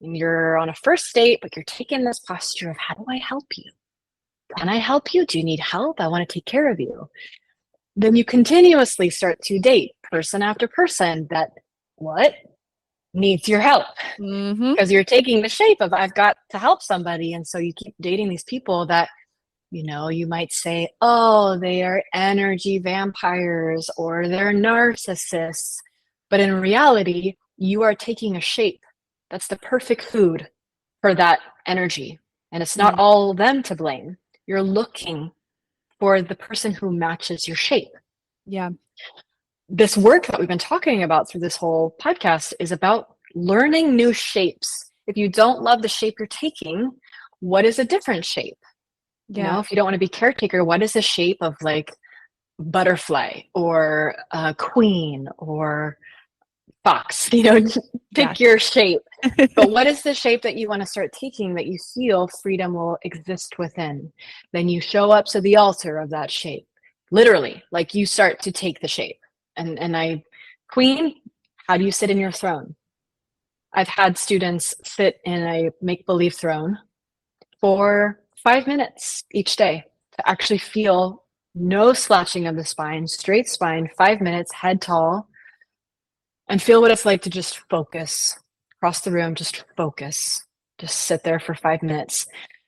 And you're on a first date, but you're taking this posture of, how do I help you? Can I help you? Do you need help? I want to take care of you. Then you continuously start to date person after person that needs your help, because you're taking the shape of, I've got to help somebody. And so you keep dating these people that, you know, you might say, oh, they are energy vampires or they're narcissists. But in reality, you are taking a shape. That's the perfect food for that energy. And it's not all them to blame. You're looking for the person who matches your shape. Yeah. This work that we've been talking about through this whole podcast is about learning new shapes. If you don't love the shape you're taking, what is a different shape? Yeah. You know, if you don't want to be caretaker, what is the shape of like butterfly or queen or fox? You know, pick your shape. But what is the shape that you want to start taking that you feel freedom will exist within? Then you show up to the altar of that shape. Literally, like you start to take the shape. And queen, how do you sit in your throne? I've had students sit in a make-believe throne for 5 minutes each day to actually feel no slouching of the spine, straight spine, 5 minutes, head tall, and feel what it's like to just focus across the room, just focus, just sit there for 5 minutes,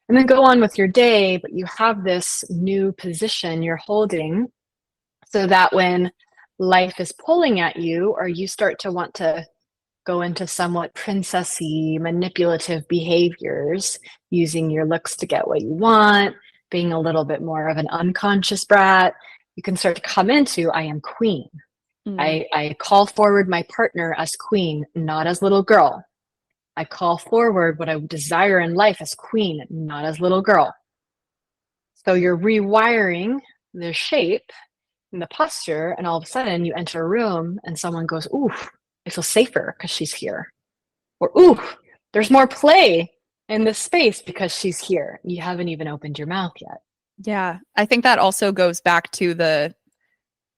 and then go on with your day. But you have this new position you're holding so that when life is pulling at you, or you start to want to go into somewhat princessy, manipulative behaviors, using your looks to get what you want, being a little bit more of an unconscious brat, you can start to come into, I am queen. I call forward my partner as queen, not as little girl. I call forward what I desire in life as queen, not as little girl. So you're rewiring the shape and the posture, and all of a sudden you enter a room and someone goes, ooh, I feel safer because she's here. Or, ooh, there's more play in this space because she's here. You haven't even opened your mouth yet. Yeah. I think that also goes back to the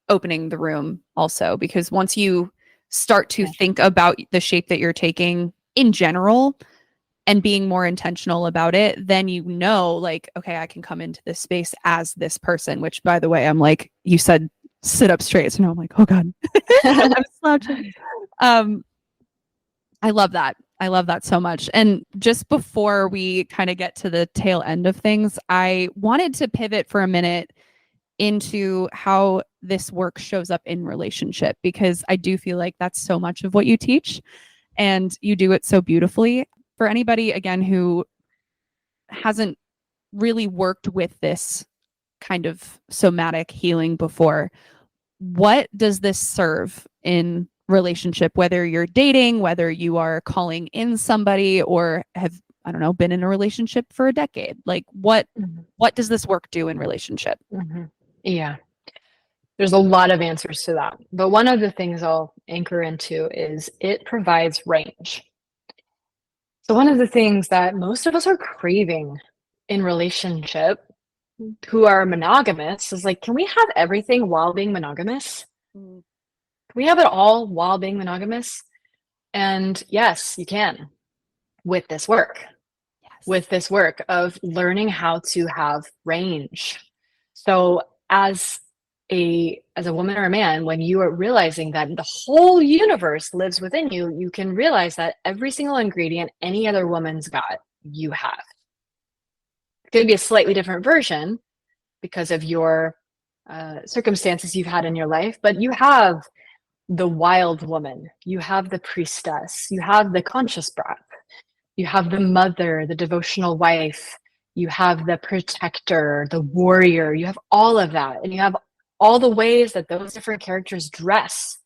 opening the room also, because once you start to think about the shape that you're taking in general and being more intentional about it, then you know, like, okay, I can come into this space as this person, which, by the way, I'm like, you said sit up straight. So now I'm like, oh God, I'm slouching. I love that. I love that so much. And just before we kind of get to the tail end of things, I wanted to pivot for a minute into how this work shows up in relationship, because I do feel like that's so much of what you teach and you do it so beautifully. For anybody, again, who hasn't really worked with this kind of somatic healing before, what does this serve in relationship, whether you're dating, whether you are calling in somebody, or have, I don't know, been in a relationship for a decade? Like what does this work do in relationship? Yeah, there's a lot of answers to that. But one of the things I'll anchor into is it provides range. So one of the things that most of us are craving in relationship who are monogamous is like, can we have everything while being monogamous? Can we have it all while being monogamous? And yes, you can with this work. with this work of learning how to have range. So as a woman or a man, when you are realizing that the whole universe lives within you, you can realize that every single ingredient any other woman's got, you have. It's going to be a slightly different version because of your circumstances you've had in your life, but you have the wild woman, you have the priestess, you have the conscious breath, you have the mother, the devotional wife, you have the protector, the warrior, you have all of that. And you have all the ways that those different characters dress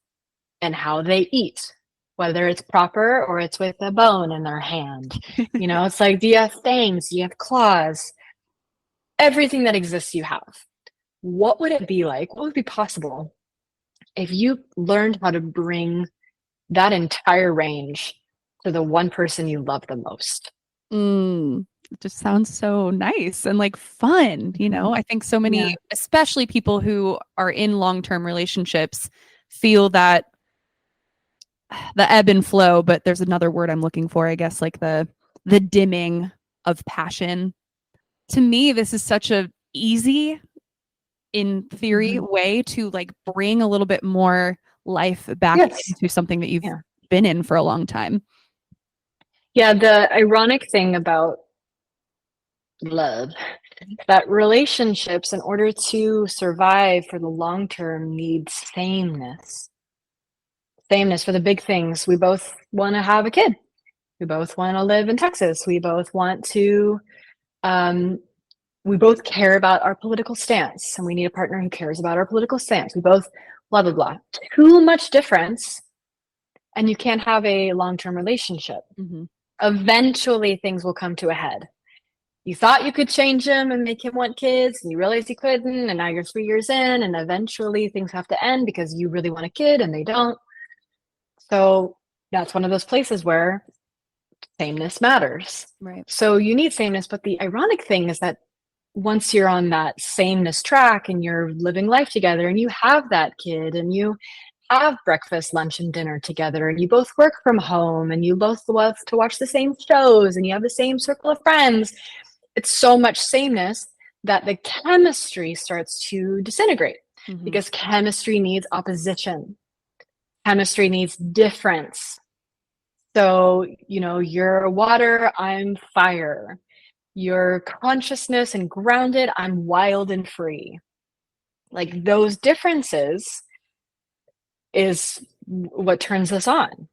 and how they eat, whether it's proper or it's with a bone in their hand. It's like, do you have fangs? Do you have claws? Everything that exists, you have. What would it be like? What would be possible if you learned how to bring that entire range to the one person you love the most? It just sounds so nice and like fun. I think so many, especially people who are in long-term relationships, feel that the ebb and flow, but there's another word I'm looking for, I guess, like the dimming of passion. To me, this is such a easy, in theory, way to like bring a little bit more life back into something that you've been in for a long time. Yeah, the ironic thing about love, that relationships, in order to survive for the long term, need sameness. Sameness for the big things. We both want to have a kid. We both want to live in Texas. We both want to, we both care about our political stance, and we need a partner who cares about our political stance. We both blah, blah, blah. Too much difference, and you can't have a long-term relationship. Eventually, things will come to a head. You thought you could change him and make him want kids, and you realized you couldn't, and now you're 3 years in, and eventually things have to end because you really want a kid and they don't. So that's one of those places where sameness matters. Right. So you need sameness, but the ironic thing is that once you're on that sameness track and you're living life together and you have that kid and you have breakfast, lunch, and dinner together, and you both work from home and you both love to watch the same shows and you have the same circle of friends, it's so much sameness that the chemistry starts to disintegrate because chemistry needs opposition. Chemistry needs difference. So, you're water, I'm fire. You're consciousness and grounded, I'm wild and free. Like those differences is what turns us on.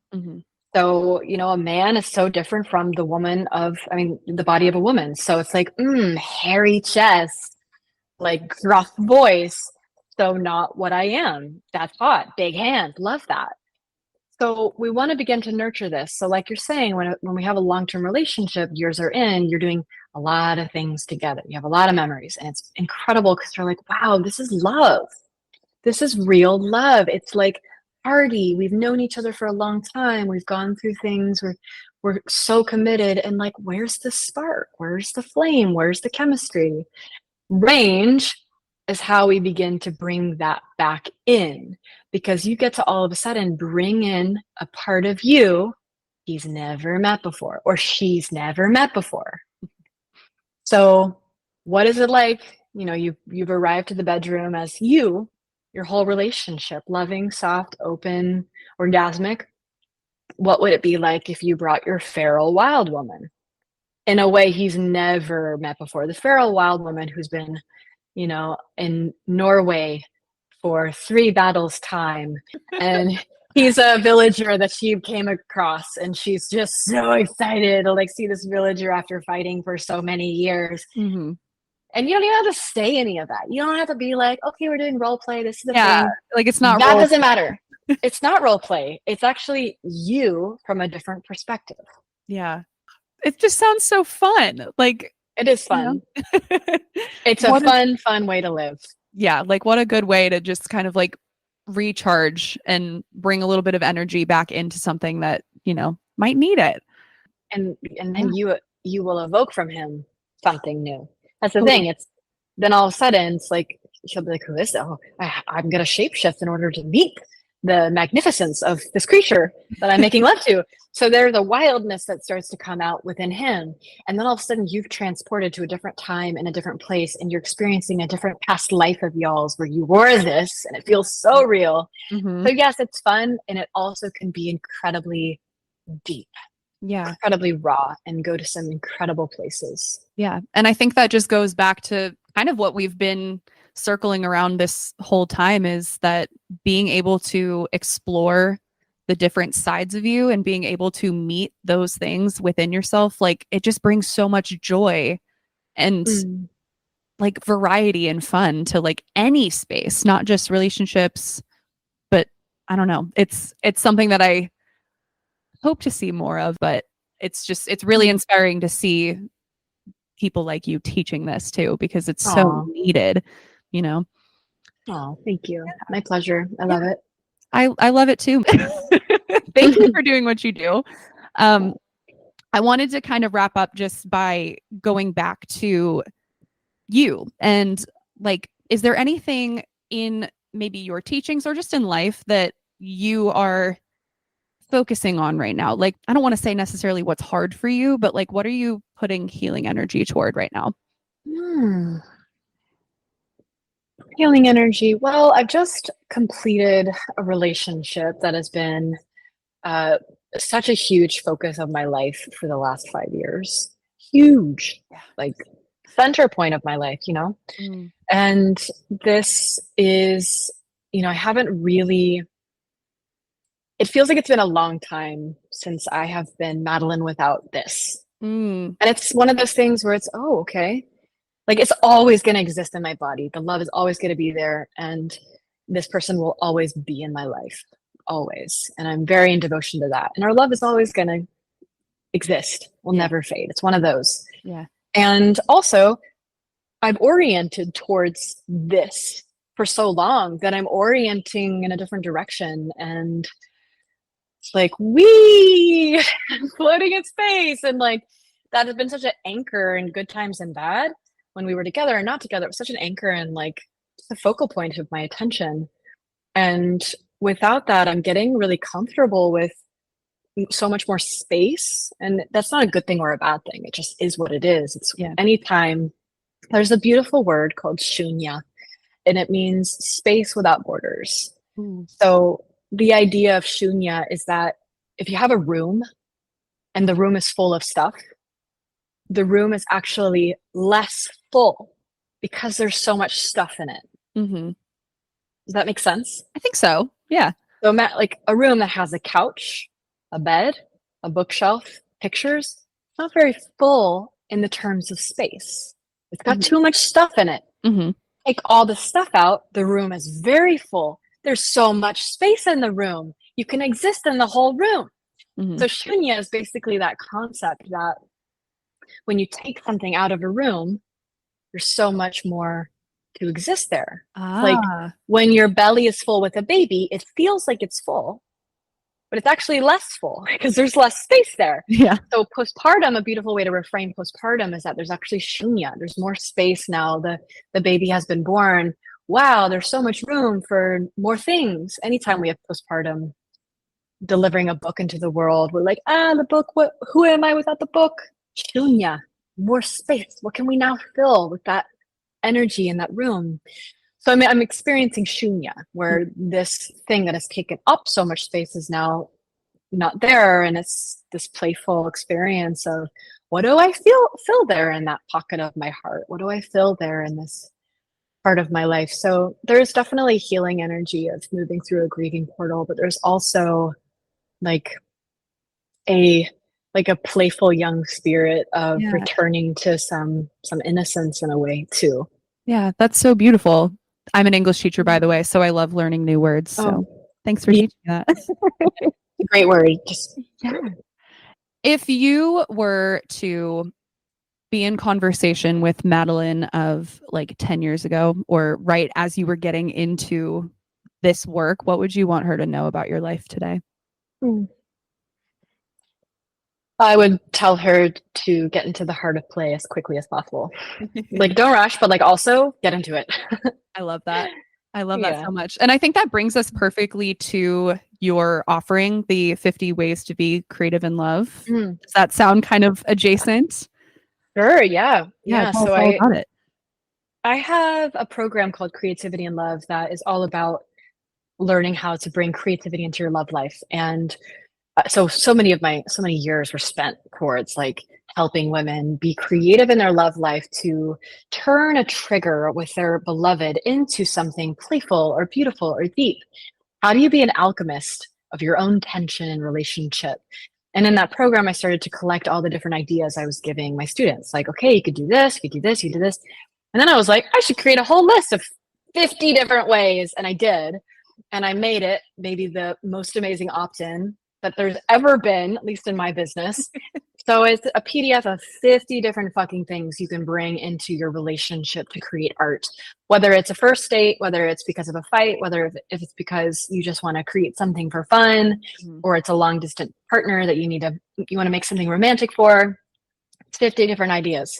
So, a man is so different from the body of a woman. So it's like, hairy chest, like gruff voice. So not what I am. That's hot. Big hands. Love that. So we want to begin to nurture this. So like you're saying, when we have a long-term relationship, years are in, you're doing a lot of things together. You have a lot of memories, and it's incredible because you're like, wow, this is love. This is real love. It's like party. We've known each other for a long time. We've gone through things. We're so committed. And like, where's the spark? Where's the flame? Where's the chemistry? Range is how we begin to bring that back in, because you get to all of a sudden bring in a part of you he's never met before or she's never met before. So what is it like? You've arrived to the bedroom as your whole relationship, loving, soft, open, orgasmic. What would it be like if you brought your feral wild woman in a way he's never met before? The feral wild woman who's been, in Norway for 3 battles time, and he's a villager that she came across, and she's just so excited to see this villager after fighting for so many years. And you don't even have to say any of that. You don't have to be like, okay, we're doing role play. This is the thing. Like it's not that doesn't matter. It's not role play. It's actually you from a different perspective. Yeah. It just sounds so fun. Like it is fun. It's a fun way to live. Yeah. Like what a good way to just kind of like recharge and bring a little bit of energy back into something that, might need it. And then you will evoke from him something new. That's the thing. It's then all of a sudden it's like she'll be like, who is that? Oh, I'm gonna shapeshift in order to meet the magnificence of this creature that I'm making love to. So there's a wildness that starts to come out within him. And then all of a sudden you've transported to a different time in a different place, and you're experiencing a different past life of y'all's where you were this, and it feels so real. Mm-hmm. So yes, it's fun. And it also can be incredibly deep, incredibly raw, and go to some incredible places. Yeah. And I think that just goes back to kind of what we've been circling around this whole time, is that being able to explore the different sides of you and being able to meet those things within yourself, like it just brings so much joy and like variety and fun to like any space, not just relationships, but I don't know. It's something that I hope to see more of, but it's really inspiring to see people like you teaching this too, because it's so needed, you know. Oh, thank you. My pleasure. I love it. I love it too. Thank you for doing what you do. I wanted to kind of wrap up just by going back to you, and like, is there anything in maybe your teachings or just in life that you are focusing on right now? Like, I don't want to say necessarily what's hard for you, but like, what are you putting healing energy toward right now? Healing energy. Well, I've just completed a relationship that has been such a huge focus of my life for the last 5 years. Huge, like center point of my life, you know? And this is, I haven't really, it feels like it's been a long time since I have been Madelyn without this. And it's one of those things where it's, oh, okay. Like it's always going to exist in my body. The love is always going to be there. And this person will always be in my life, always. And I'm very in devotion to that. And our love is always going to exist, will never fade. It's one of those. Yeah. And also, I'm oriented towards this for so long that I'm orienting in a different direction. And it's like, wee, floating in space. And like, that has been such an anchor in good times and bad. When we were together and not together, it was such an anchor and like the focal point of my attention. And without that, I'm getting really comfortable with so much more space. And that's not a good thing or a bad thing. It just is what it is. It's anytime. There's a beautiful word called shunya, and it means space without borders. So the idea of shunya is that if you have a room and the room is full of stuff, the room is actually less full because there's so much stuff in it. Does that make sense? I think so. Yeah. So like a room that has a couch, a bed, a bookshelf, pictures, it's not very full in the terms of space. It's got too much stuff in it. Take all the stuff out, the room is very full. There's so much space in the room. You can exist in the whole room. So shunya is basically that concept that when you take something out of a room, there's so much more to exist there. Like when your belly is full with a baby, it feels like it's full, but it's actually less full because there's less space there. Yeah. So postpartum, a beautiful way to reframe postpartum is that there's actually shunya. There's more space now. The baby has been born. Wow, there's so much room for more things. Anytime we have postpartum, delivering a book into the world, we're like, the book, who am I without the book? Shunya, more space. What can we now fill with that energy in that room? So I'm experiencing shunya, where this thing that has taken up so much space is now not there, and it's this playful experience of what do I fill there in that pocket of my heart? What do I fill there in this part of my life? So there's definitely healing energy of moving through a grieving portal, but there's also like a playful young spirit of returning to some innocence in a way too. Yeah, that's so beautiful. I'm an English teacher, by the way, so I love learning new words. So thanks for teaching that. Great word. If you were to be in conversation with Madelyn of like 10 years ago, or right as you were getting into this work, what would you want her to know about your life today? I would tell her to get into the heart of play as quickly as possible. Like, don't rush, but like also get into it. I love that. I love that Yeah. so much. And I think that brings us perfectly to your offering, the 50 ways to be creative in love. Mm. Does that sound kind of adjacent? Sure. Yeah. Yeah, Yeah. tell us So all about it. I have a program called Creativity and Love that is all about learning how to bring creativity into your love life. And so many years were spent towards like helping women be creative in their love life to turn a trigger with their beloved into something playful or beautiful or deep. How do you be an alchemist of your own tension and relationship? And in that program, I started to collect all the different ideas I was giving my students. Like, okay, you could do this, you could do this, you could do this. And then I was like, I should create a whole list of 50 different ways. And I did. And I made it maybe the most amazing opt-in that there's ever been, at least in my business. So it's a PDF of 50 different fucking things you can bring into your relationship to create art. Whether it's a first date, whether it's because of a fight, whether if it's because you just want to create something for fun, or it's a long distance partner that you want to make something romantic for. It's 50 different ideas.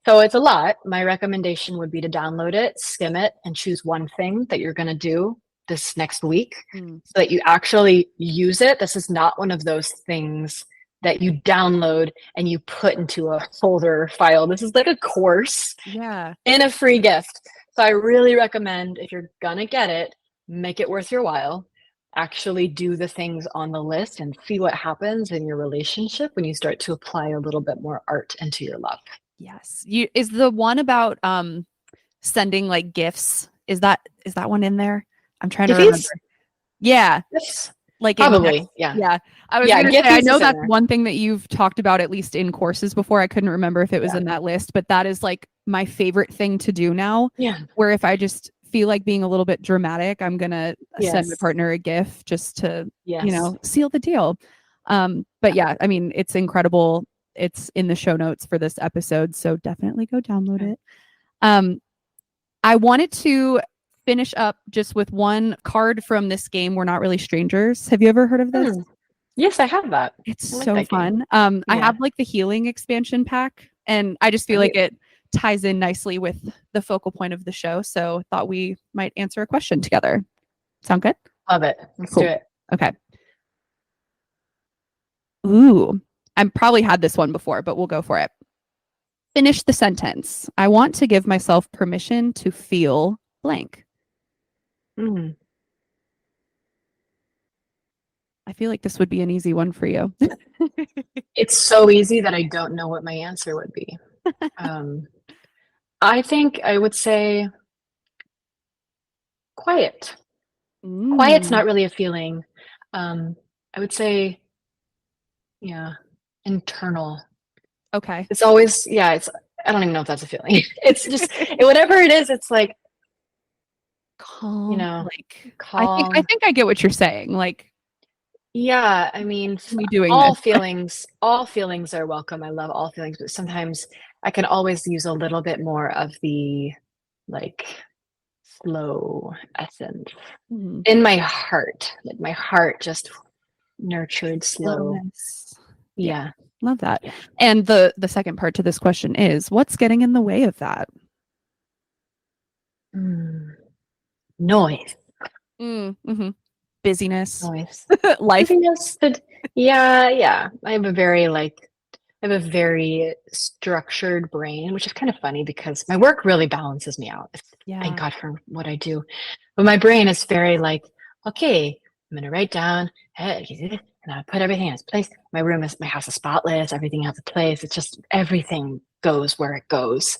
So it's a lot. My recommendation would be to download it, skim it, and choose one thing that you're going to do this next week so that you actually use it. This is not one of those things that you download and you put into a folder file. This is like a course in a free gift. So I really recommend, if you're going to get it, make it worth your while. Actually do the things on the list and see what happens in your relationship when you start to apply a little bit more art into your love. Yes. Is the one about sending like gifts, is that one in there? I'm trying to remember. Gifties? Yeah. Yes. Like in Probably. text. Yeah. Yeah. I was Yeah. gonna say, I Gifties know is in that's there. one thing that you've talked about at least in courses before. I couldn't remember if it was in that list, but that is like my favorite thing to do now. Yeah. Where if I just feel like being a little bit dramatic, I'm gonna send my partner a gift just to, seal the deal. But yeah, I mean, it's incredible. It's in the show notes for this episode, so definitely go download it. I wanted to finish up just with one card from this game, We're Not Really Strangers. Have you ever heard of this? Yes, I have that. It's I like so that fun. game. I have like the healing expansion pack, and I just feel like it ties in nicely with the focal point of the show. So thought we might answer a question together. Sound good? Love it. Let's do it. Okay. Ooh, I've probably had this one before, but we'll go for it. Finish the sentence. I want to give myself permission to feel blank. I feel like this would be an easy one for you. It's so easy that I don't know what my answer would be. I think I would say quiet. Quiet's not really a feeling. I would say, internal. Okay. It's always, I don't even know if that's a feeling. It's just, whatever it is, it's like, calm, calm. I think I get what you're saying. Like, yeah, I mean, all feelings are welcome. I love all feelings, but sometimes I can always use a little bit more of the like slow essence in my heart. Like my heart just nurtured slow. Yeah. Love that. Yeah. And the second part to this question is, what's getting in the way of that? Noise. Busyness. Noise. Life. Busyness. Yeah. I have a very structured brain, which is kind of funny because my work really balances me out. Thank God for what I do. But my brain is very like, okay, I'm going to write down, and I put everything in its place. My house is spotless. Everything has a place. It's just everything goes where it goes.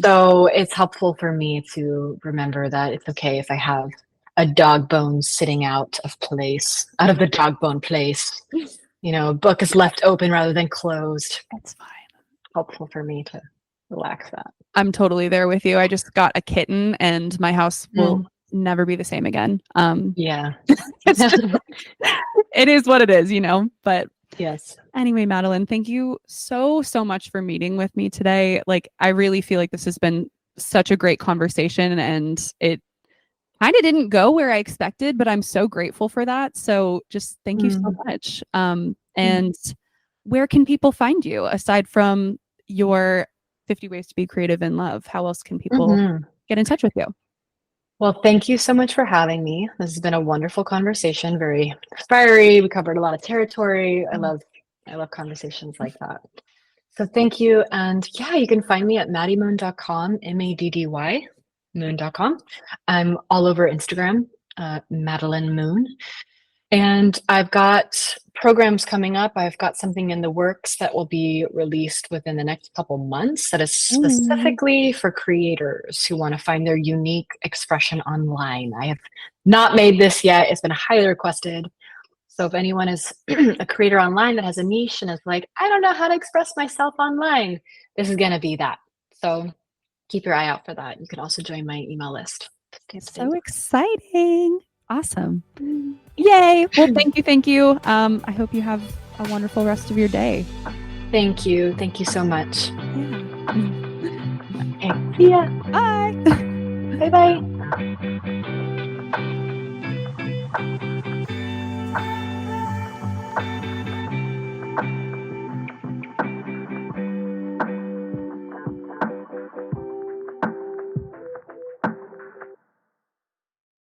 So it's helpful for me to remember that it's okay if I have a dog bone sitting out of the dog bone place. A book is left open rather than closed. That's fine. Helpful for me to relax that. I'm totally there with you. I just got a kitten and my house will never be the same again. Yeah. It is what it is, but yes. Anyway, Madelyn, thank you so much for meeting with me today. Like, I really feel like this has been such a great conversation and it kind of didn't go where I expected, but I'm so grateful for that. So just thank you so much. And where can people find you aside from your 50 Ways to Be Creative in Love? How else can people get in touch with you? Well, thank you so much for having me. This has been a wonderful conversation, very fiery. We covered a lot of territory. I love conversations like that. So thank you. And yeah, you can find me at maddymoon.com, Maddy, moon.com. I'm all over Instagram, Madelyn Moon. And I've got programs coming up. I've got something in the works that will be released within the next couple months that is Mm. specifically for creators who want to find their unique expression online. I have not made this yet. It's been highly requested. So if anyone is a creator online that has a niche and is like, I don't know how to express myself online, this is going to be that. So keep your eye out for that. You can also join my email list. Stay up to So date. exciting. Awesome. Yay. Well, thank you. Thank you. I hope you have a wonderful rest of your day. Thank you. Thank you so much. Yeah. Okay. See ya. Bye. Bye bye.